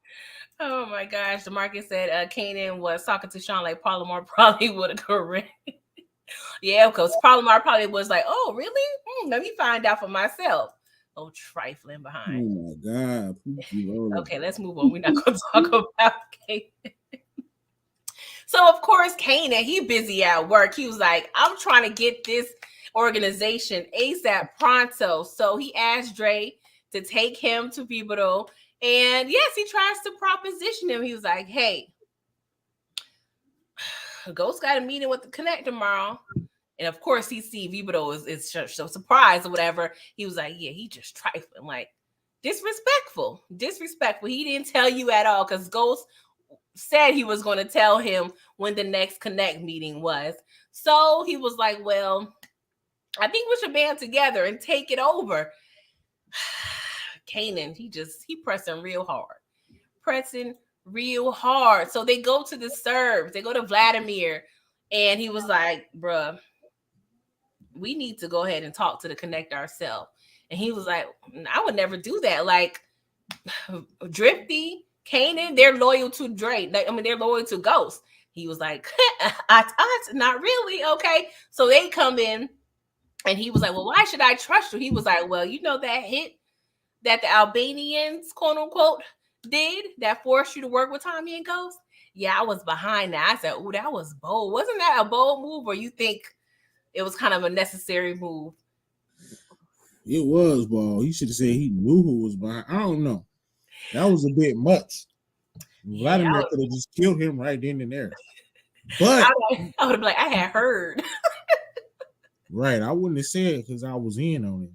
Oh my gosh. DeMarcus said Kanan was talking to Sean like Palomar probably would have correct. Yeah, because Palomar probably was like, oh, really? Let me find out for myself. Oh, trifling behind. Oh my God. Okay, let's move on. We're not going to talk about Kanan. So, of course, Kanan, he busy at work. He was like, I'm trying to get this organization ASAP pronto. So he asked Dre to take him to Viboto. And yes, he tries to proposition him. He was like, hey, Ghost got a meeting with the Connect tomorrow. And of course, he see Viboto is so surprised or whatever. He was like, yeah, he just trifling, like disrespectful. He didn't tell you at all because Ghost said he was going to tell him when the next Connect meeting was. So he was like, well, I think we should band together and take it over. Kanan, he pressing real hard. So they go to the Serbs. They go to Vladimir. And he was like, bruh, we need to go ahead and talk to the Connect ourselves. And he was like, I would never do that. Like, Drifty, Kanan, they're loyal to Drake. They're loyal to Ghost. He was like, not really. Okay. So they come in. And he was like, well, why should I trust you? He was like, well, you know that hit that the Albanians, quote unquote, did that forced you to work with Tommy and Ghost? Yeah, I was behind that. I said, oh, that was bold. Wasn't that a bold move, or you think it was kind of a necessary move? It was bold. He should have said he knew who was behind. I don't know. That was a bit much. Vladimir could have just killed him right then and there. But I would have been like, I had heard. Right, I wouldn't have said because I was in on it.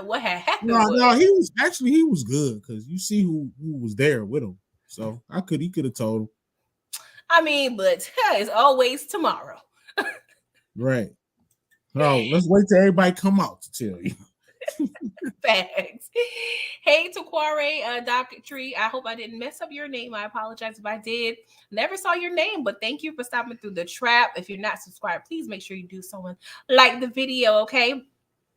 What had happened? No, he was good because you see who was there with him. So he could have told him. I mean, but it's always tomorrow. Right. No, let's wait till everybody come out to tell you. Facts. Hey, Taquare, Docketry. I hope I didn't mess up your name. I apologize if I did. Never saw your name, but thank you for stopping through the trap. If you're not subscribed, please make sure you do so and like the video, okay?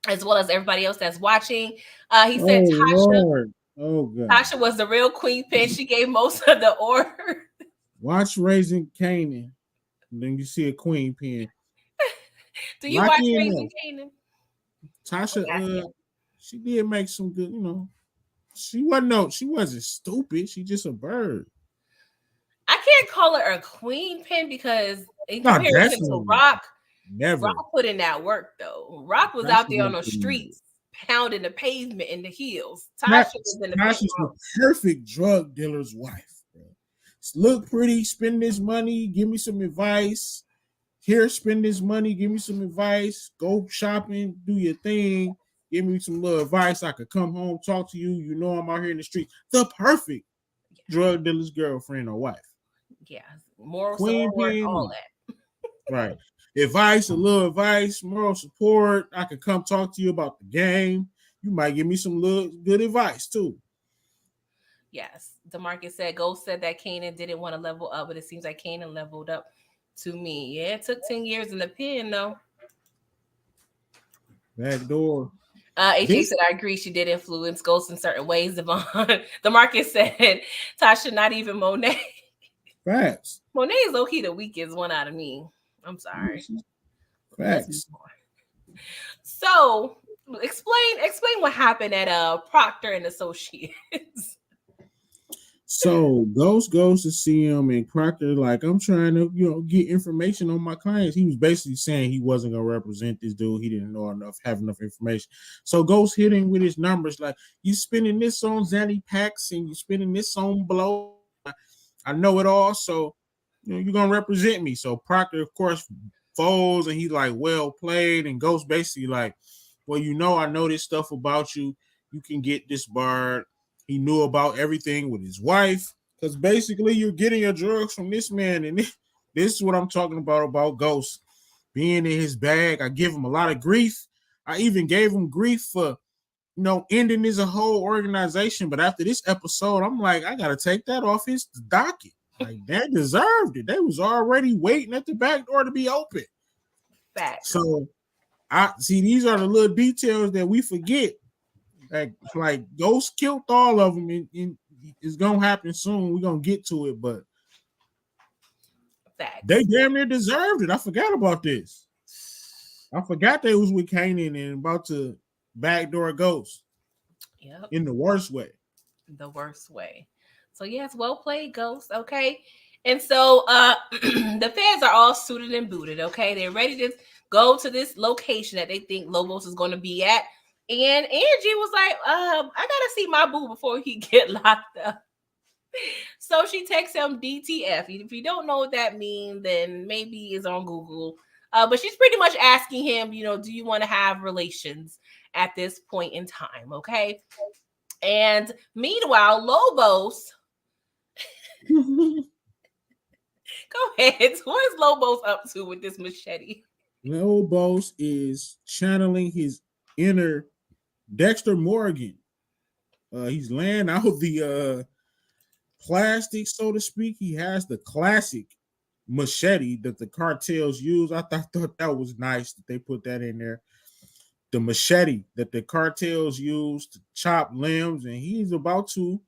As well as everybody else that's watching. He said, Tasha. Lord. Oh God. Tasha was the real queen pin. She gave most of the order. Watch Raising Kanan. And then you see a queen pin. Do you watch Raising Kanan? Tasha, she did make some good, she wasn't stupid. She just a bird. I can't call her a queen pin because in comparison to Rock, Rock put in that work though. Rock was out there on the streets, pounding the pavement in the heels. Tasha was in the perfect drug dealer's wife. Bro. Look pretty, spend this money, give me some advice. Here, spend this money, give me some advice. Go shopping, do your thing. Give me some little advice. I could come home, talk to you. You know I'm out here in the street. The perfect drug dealer's girlfriend or wife. Yeah, moral support, all that. Right. Advice, a little advice, moral support. I could come talk to you about the game. You might give me some little good advice too. Yes. DeMarcus said, Ghost said that Kanan didn't want to level up, but it seems like Kanan leveled up to me. Yeah, it took 10 years in the pen though. Back door. AJ said, I agree. She did influence Ghost in certain ways. Devon. DeMarcus said, Tasha, not even Monet. Facts. Monet is low-key the weakest one out of me. I'm sorry. Facts. So explain what happened at Procter and Associates. So Ghost goes to see him, and Procter like, I'm trying to, get information on my clients. He was basically saying he wasn't gonna represent this dude. He didn't have enough information. So Ghost hit him with his numbers, like, you spending this on Zanny Packs and you spending this on Blow. I know it all, so you're gonna represent me. So Procter, of course, folds, and he's like, well played. And Ghost basically like, well, I know this stuff about you. You can get disbarred. He knew about everything with his wife, because basically you're getting your drugs from this man. And this is what I'm talking about Ghost being in his bag. I give him a lot of grief. I even gave him grief for, ending his whole organization. But after this episode, I'm like, I got to take that off his docket. Like, they deserved it. They was already waiting at the back door to be open. Facts. So I see, these are the little details that we forget. Like Ghost killed all of them, and it's gonna happen soon. We're gonna get to it, but Facts. They damn near deserved it. I forgot about this. I forgot they was with Kanan and about to backdoor Ghost. Yep. In the worst way. The worst way. So yes, well played, Ghost. Okay. And so the fans are all suited and booted. Okay. They're ready to go to this location that they think Lobos is going to be at. And Angie was like, I gotta see my boo before he get locked up. So she texts him DTF. If you don't know what that means, then maybe it's on Google. But she's pretty much asking him, do you want to have relations at this point in time? Okay. And meanwhile, Lobos. Go ahead. What is Lobos up to with this machete? Lobos is channeling his inner Dexter Morgan. He's laying out the plastic, so to speak. He has the classic machete that the cartels use. I thought that was nice that they put that in there. The machete that the cartels use to chop limbs, and he's about to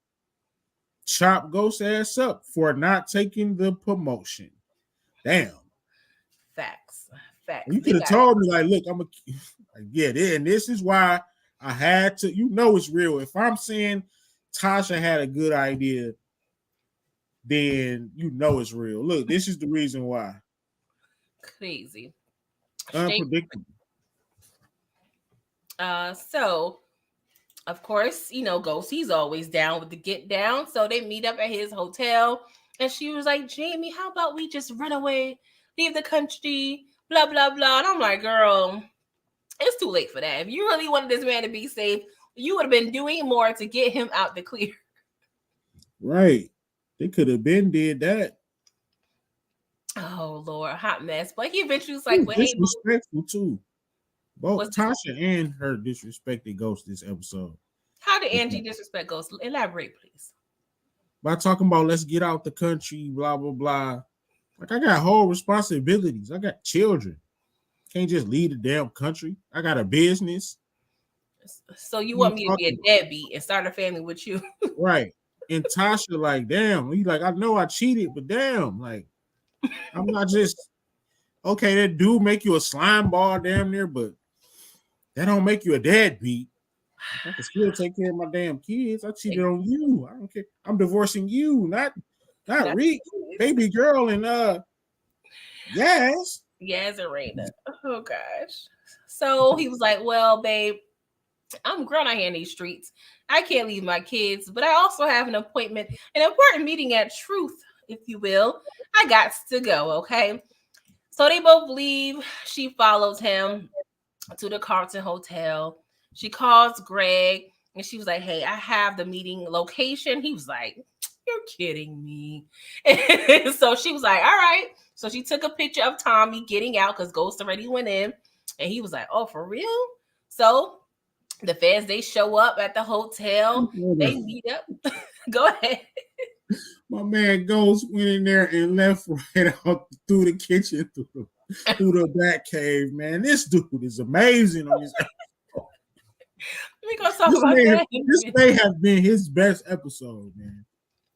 chop Ghost ass up for not taking the promotion. Damn. Facts. You could have told me, like, look, and this is why I had to, it's real. If I'm saying Tasha had a good idea, then it's real. Look, this is the reason why. Crazy. Unpredictable. So, of course, Ghost, he's always down with the get down. So they meet up at his hotel. And she was like, Jamie, how about we just run away, leave the country, blah, blah, blah. And I'm like, girl, it's too late for that. If you really wanted this man to be safe, you would have been doing more to get him out the clear. Right. They could have been did that. Oh, Lord, hot mess. But he eventually was like, disrespectful too. Both Tasha and her disrespected Ghost this episode. How did Angie disrespect Ghost? Elaborate, please. By talking about let's get out the country, blah, blah, blah. Like, I got whole responsibilities. I got children. Can't just leave the damn country. I got a business. So you want me to be a deadbeat and start a family with you? Right. And Tasha, like, damn, he like, I know I cheated, but damn, like, I'm not just okay. That do make you a slime ball, damn near, but that don't make you a deadbeat. I can still take care of my damn kids. I cheated on you. I don't care. I'm divorcing you, not Reek, baby girl, and yes, and Raina. Oh gosh. So he was like, well, babe, I'm grown out here in these streets. I can't leave my kids, but I also have an appointment, an important meeting at Truth, if you will. I got to go, okay? So they both leave. She follows him to the Carlton Hotel. She calls Greg, and she was like, hey, I have the meeting location. He was like, you're kidding me. So she was like, all right. So she took a picture of Tommy getting out because Ghost already went in. And he was like, oh, for real? So the fans, they show up at the hotel. They meet up. Go ahead. My man Ghost went in there and left right out through the kitchen, through the back cave, man. This dude is amazing on this episode. We gonna talk about that. This may have been his best episode, man.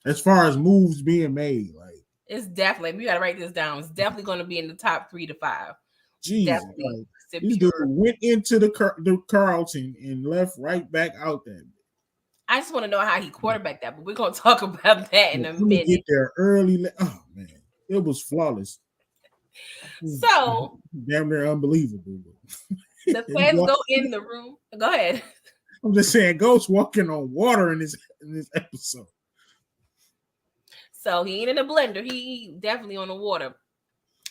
As far as moves being made, like it's definitely, we gotta write this down. It's definitely gonna be in the top 3 to 5. Jesus, like, this dude went into the Carlton and left right back out there. I just want to know how he quarterbacked that, but we're gonna talk about that in a minute. Get there early. Oh man, it was flawless. So damn near unbelievable. The fans go in the room. Go ahead. I'm just saying, Ghost walking on water in this episode. So he ain't in a blender. He definitely on the water.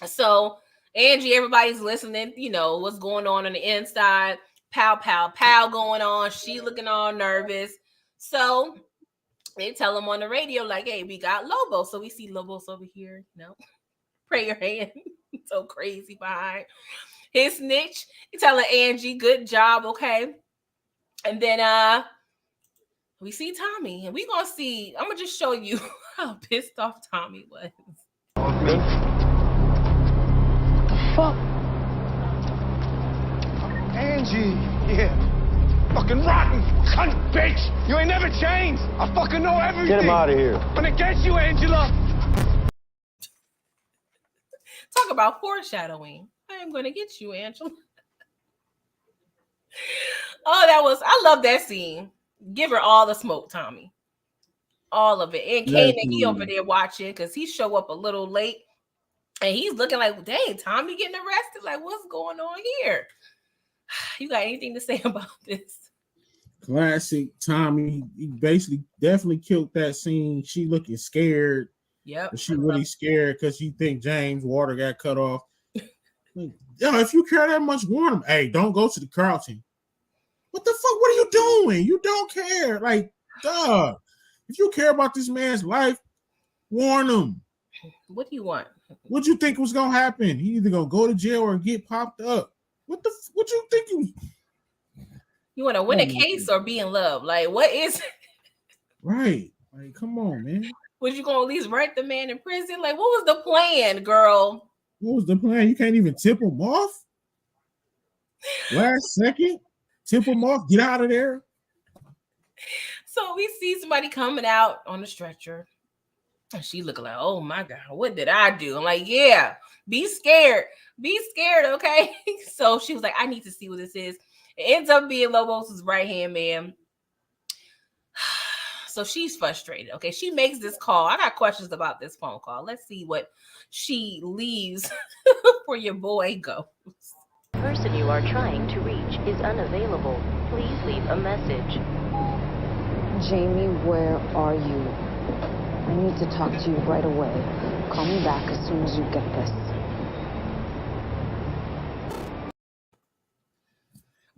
So Angie, everybody's listening. You know what's going on the inside. Pow, pow, pow going on. She looking all nervous. So they tell him on the radio, like, hey, we got Lobo. So we see Lobos over here. You know, pray your hand. So crazy behind his snitch. He telling Angie, good job, okay. And then we see Tommy, and we gonna see. I'm gonna just show you how pissed off Tommy was. Okay. Fuck. Angie, yeah. Fucking rotten cunt bitch. You ain't never changed. I fucking know everything. Get him out of here. I'm gonna get you, Angela. Talk about foreshadowing. I am gonna get you, Angela. Oh, I love that scene. Give her all the smoke, Tommy. All of it. And Kanan, he over there watching because he show up a little late. And he's looking like, dang, Tommy getting arrested? Like, what's going on here? You got anything to say about this? Classic Tommy. He basically definitely killed that scene. She looking scared. Yep. She really scared because she think James' water got cut off. Like, yo, if you care that much, warn him. Hey, don't go to the Carlton. What the fuck? What are you doing? You don't care. Like, duh. If you care about this man's life, warn him. What do you want? What you think was gonna happen? He either gonna go to jail or get popped up. What you think you want to win a case or be in love? Like, what is it? Right? Like, come on, man. Was you gonna at least write the man in prison? Like, what was the plan, girl? What was the plan? You can't even tip him off? Last second? Tip him off, get out of there. So we see somebody coming out on the stretcher. And she looking like, oh my God, what did I do? I'm like, yeah, be scared. Be scared, okay? So she was like, I need to see what this is. It ends up being Lobos' right-hand man. So she's frustrated, okay? She makes this call. I got questions about this phone call. Let's see what she leaves for your boy Ghost. The person you are trying to reach is unavailable. Please leave a message. Jamie, where are you? I need to talk to you right away. Call me back as soon as you get this.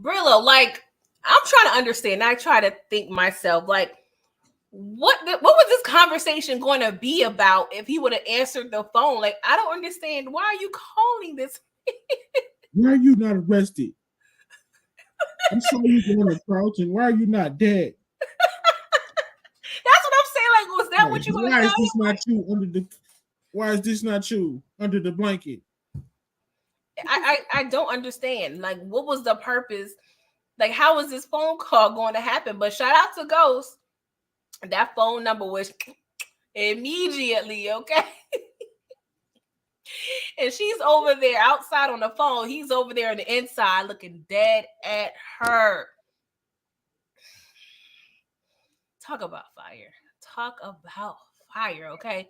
Brillo, like, I'm trying to understand. I try to think myself, like, what was this conversation going to be about if he would have answered the phone? Like, I don't understand. Why are you calling this? Why are you not arrested? I saw you going to Carlton. Why are you not dead? That's what I'm saying. Like, was that what you want to Why is this not you under the? Why is this not you under the blanket? I don't understand. Like, what was the purpose Like, how is this phone call going to happen? But shout out to Ghost. That phone number was immediately, okay? And she's over there outside on the phone. He's over there on the inside looking dead at her. Talk about fire. Talk about fire, okay?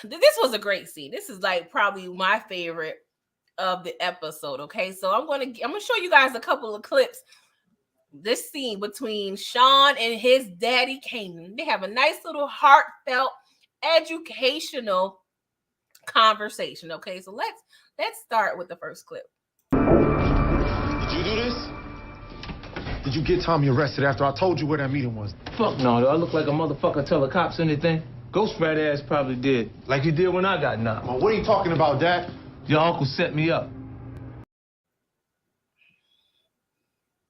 This was a great scene. This is like probably my favorite of the episode, okay? So I'm gonna show you guys a couple of clips. This scene between Sean and his daddy Kanan. They have a nice little heartfelt, educational conversation, okay? So let's start with the first clip. Did you do this? Did you get Tommy arrested after I told you where that meeting was? Fuck no, do I look like a motherfucker tell the cops anything? Ghost fat ass probably did, like he did when I got knocked. Well, what are you talking about, Dad? Your uncle set me up.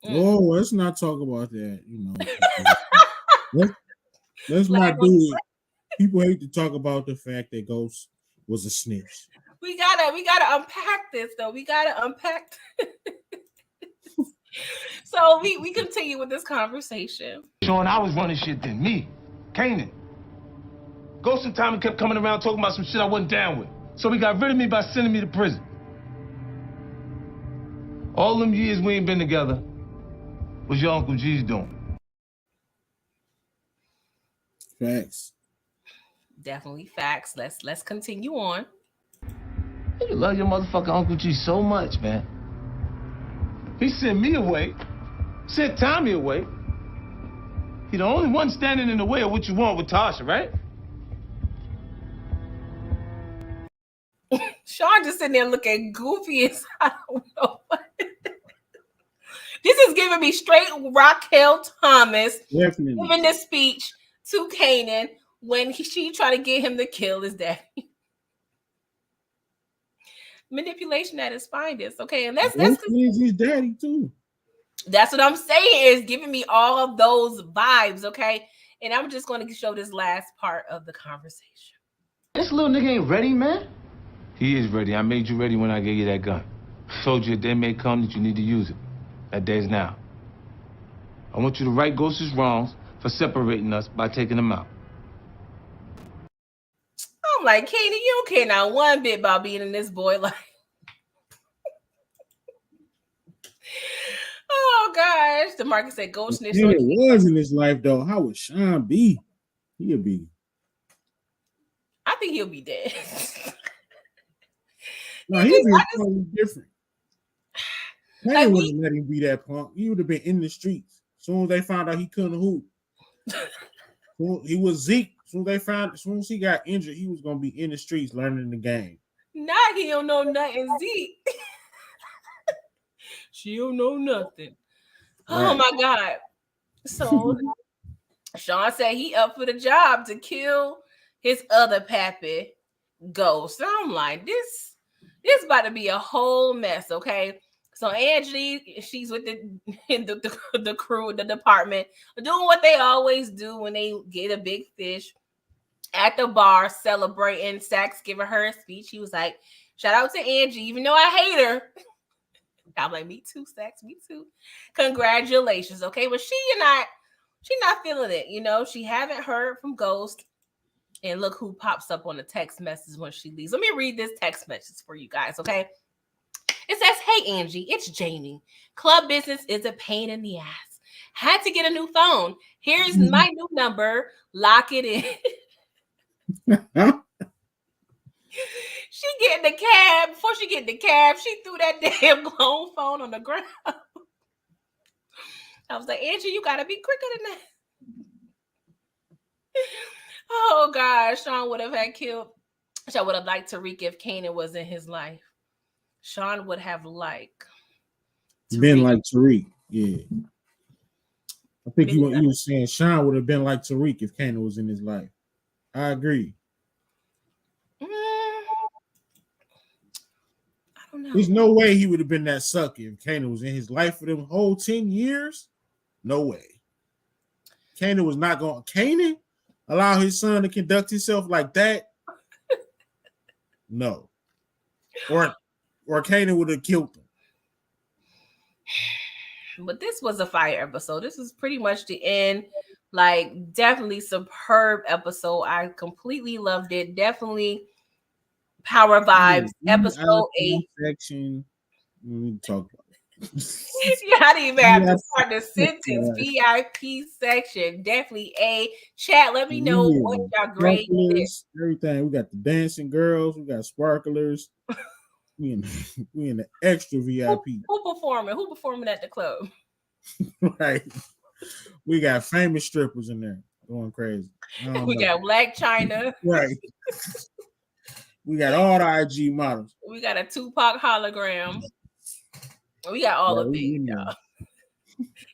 Oh, let's not talk about that. You know, let's not do it. People hate to talk about the fact that Ghost was a snitch. We gotta unpack this though. We gotta unpack. So we continue with this conversation. Sean, I was running shit then. Me, Kanan. Ghost and Tommy kept coming around talking about some shit I wasn't down with. So he got rid of me by sending me to prison. All them years we ain't been together was your Uncle G's doing. Facts. Definitely facts. Let's continue on. You love your motherfucking Uncle G so much, man. He sent me away, sent Tommy away. He the only one standing in the way of what you want with Tasha, right? Sean just sitting there looking goofy as I don't know what. This is giving me straight Raquel Thomas Definitely giving this speech to Kanan when she tried to get him to kill his daddy. Manipulation at its finest, okay? And that's his daddy too. That's what I'm saying, is giving me all of those vibes, okay? And I'm just going to show this last part of the conversation. This little nigga ain't ready, man. He is ready. I made you ready when I gave you that gun. Told you a day may come that you need to use it. That day's now. I want you to right Ghost's wrongs for separating us by taking them out. I'm like, Kanan, you don't care not one bit about being in this boy life. Oh gosh, DeMarcus said Ghost snitched. It was in his life though. How would Sean be? He'll be. I think he'll be dead. No, he'd be totally different. They wouldn't let him be that punk. He would have been in the streets. As soon as they found out he couldn't hoop. He was Zeke. As soon as he got injured, he was gonna be in the streets learning the game. Now he don't know nothing, Zeke. She don't know nothing. Right. Oh my God. So Sean said he up for the job to kill his other pappy, Ghost. So I'm like, this about to be a whole mess, okay? So Angie, she's with the crew, the department, doing what they always do when they get a big fish at the bar, celebrating. Sax giving her a speech. He was like, shout out to Angie, even though I hate her. I'm like, me too, Sax, me too. Congratulations, okay? But she's not feeling it, you know. She haven't heard from Ghost. And look who pops up on the text message when she leaves. Let me read this text message for you guys, okay? It says, hey, Angie, it's Jamie. Club business is a pain in the ass. Had to get a new phone. Here's my new number. Lock it in. She get in the cab. Before she get in the cab, she threw that damn home phone on the ground. I was like, Angie, you got to be quicker than that. Oh, gosh. Sean would have liked Tariq if Kanan was in his life. Sean would have liked Tariq. Been like Tariq, yeah. I think you were saying Sean would have been like Tariq if Kanan was in his life. I agree. I don't know. There's no way he would have been that sucker if Kanan was in his life for them whole 10 years. No way. Kanan was not going. Kanan allow his son to conduct himself like that? No. Or Kanan would have killed him. But this was a fire episode. This is pretty much the end. Like, definitely superb episode. I completely loved it. Definitely power vibes. Episode 8. Section. We need to talk about Yeah, I didn't even have to start the sentence. VIP section. Definitely A. Chat, let me know what y'all grade is. Everything. We got the dancing girls. We got sparklers. we in the extra VIP. Who performing? Who performing at the club? Right. We got famous strippers in there going crazy. We got Black China. Right. We got all the IG models. We got a Tupac hologram. We got all of it, y'all.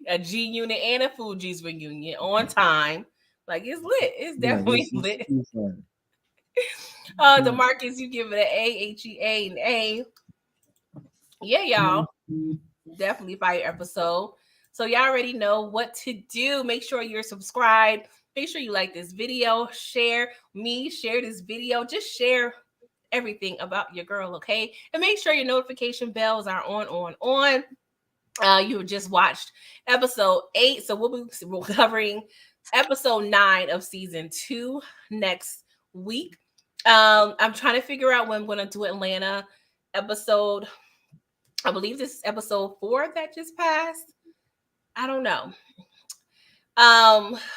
A G Unit and a Fugees reunion on time. Like, it's lit. It's definitely lit. DeMarcus, you give it an A, HEA, and A. Yeah, y'all. Definitely fire episode. So y'all already know what to do. Make sure you're subscribed. Make sure you like this video. Share this video. Just share everything about your girl, okay? And make sure your notification bells are on. You just watched episode 8, so we'll be covering episode 9 of season 2 next week. I'm trying to figure out when I'm going to do Atlanta episode. I believe this is episode 4 that just passed. I don't know.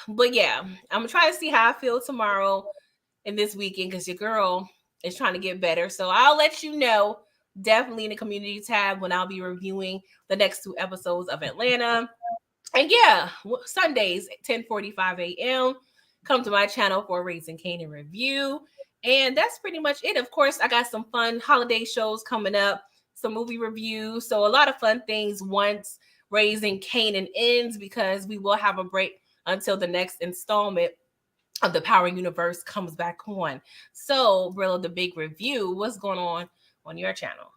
But yeah, I'm gonna try to see how I feel tomorrow and this weekend, because your girl is trying to get better. So I'll let you know definitely in the community tab when I'll be reviewing the next 2 episodes of Atlanta. And yeah, Sundays at 10:45 a.m. Come to my channel for Raising Kanan review. And that's pretty much it. Of course, I got some fun holiday shows coming up, some movie reviews. So a lot of fun things once Raising Kanan ends, because we will have a break until the next installment of the Power Universe comes back on. So, Brillo, the big review, what's going on your channel?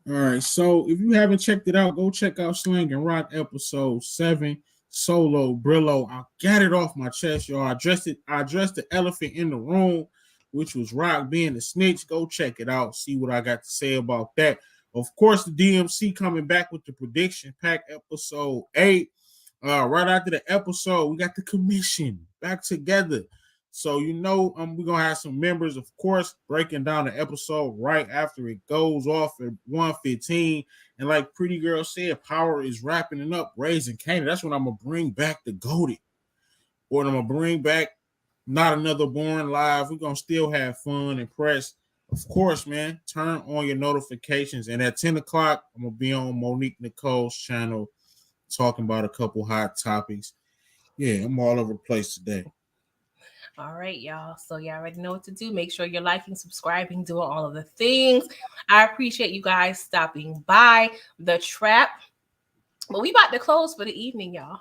All right. So if you haven't checked it out, go check out Slang and Rock episode 7. Solo Brillo. I got it off my chest, y'all. I addressed the elephant in the room, which was Rock being the snitch. Go check it out. See what I got to say about that. Of course, the DMC coming back with the prediction pack episode 8. Right after the episode, we got the commission back together. So, we're going to have some members, of course, breaking down the episode right after it goes off at 1:15. And like Pretty Girl said, Power is wrapping it up, Raising Kanan. That's when I'm going to bring back the GOATed. Or I'm going to bring back Not Another Boring Live. We're going to still have fun and press. Of course, man, turn on your notifications. And at 10 o'clock, I'm going to be on Monique Nicole's channel talking about a couple hot topics. Yeah, I'm all over the place today. All right, y'all. So y'all already know what to do. Make sure you're liking, subscribing, doing all of the things. I appreciate you guys stopping by The Trap. But we about to close for the evening, y'all.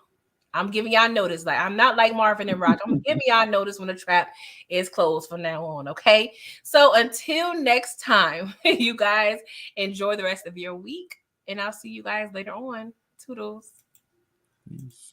I'm giving y'all notice. Like, I'm not like Marvin and Rock. I'm giving y'all notice when The Trap is closed from now on, okay? So until next time, you guys enjoy the rest of your week. And I'll see you guys later on. Toodles. Peace.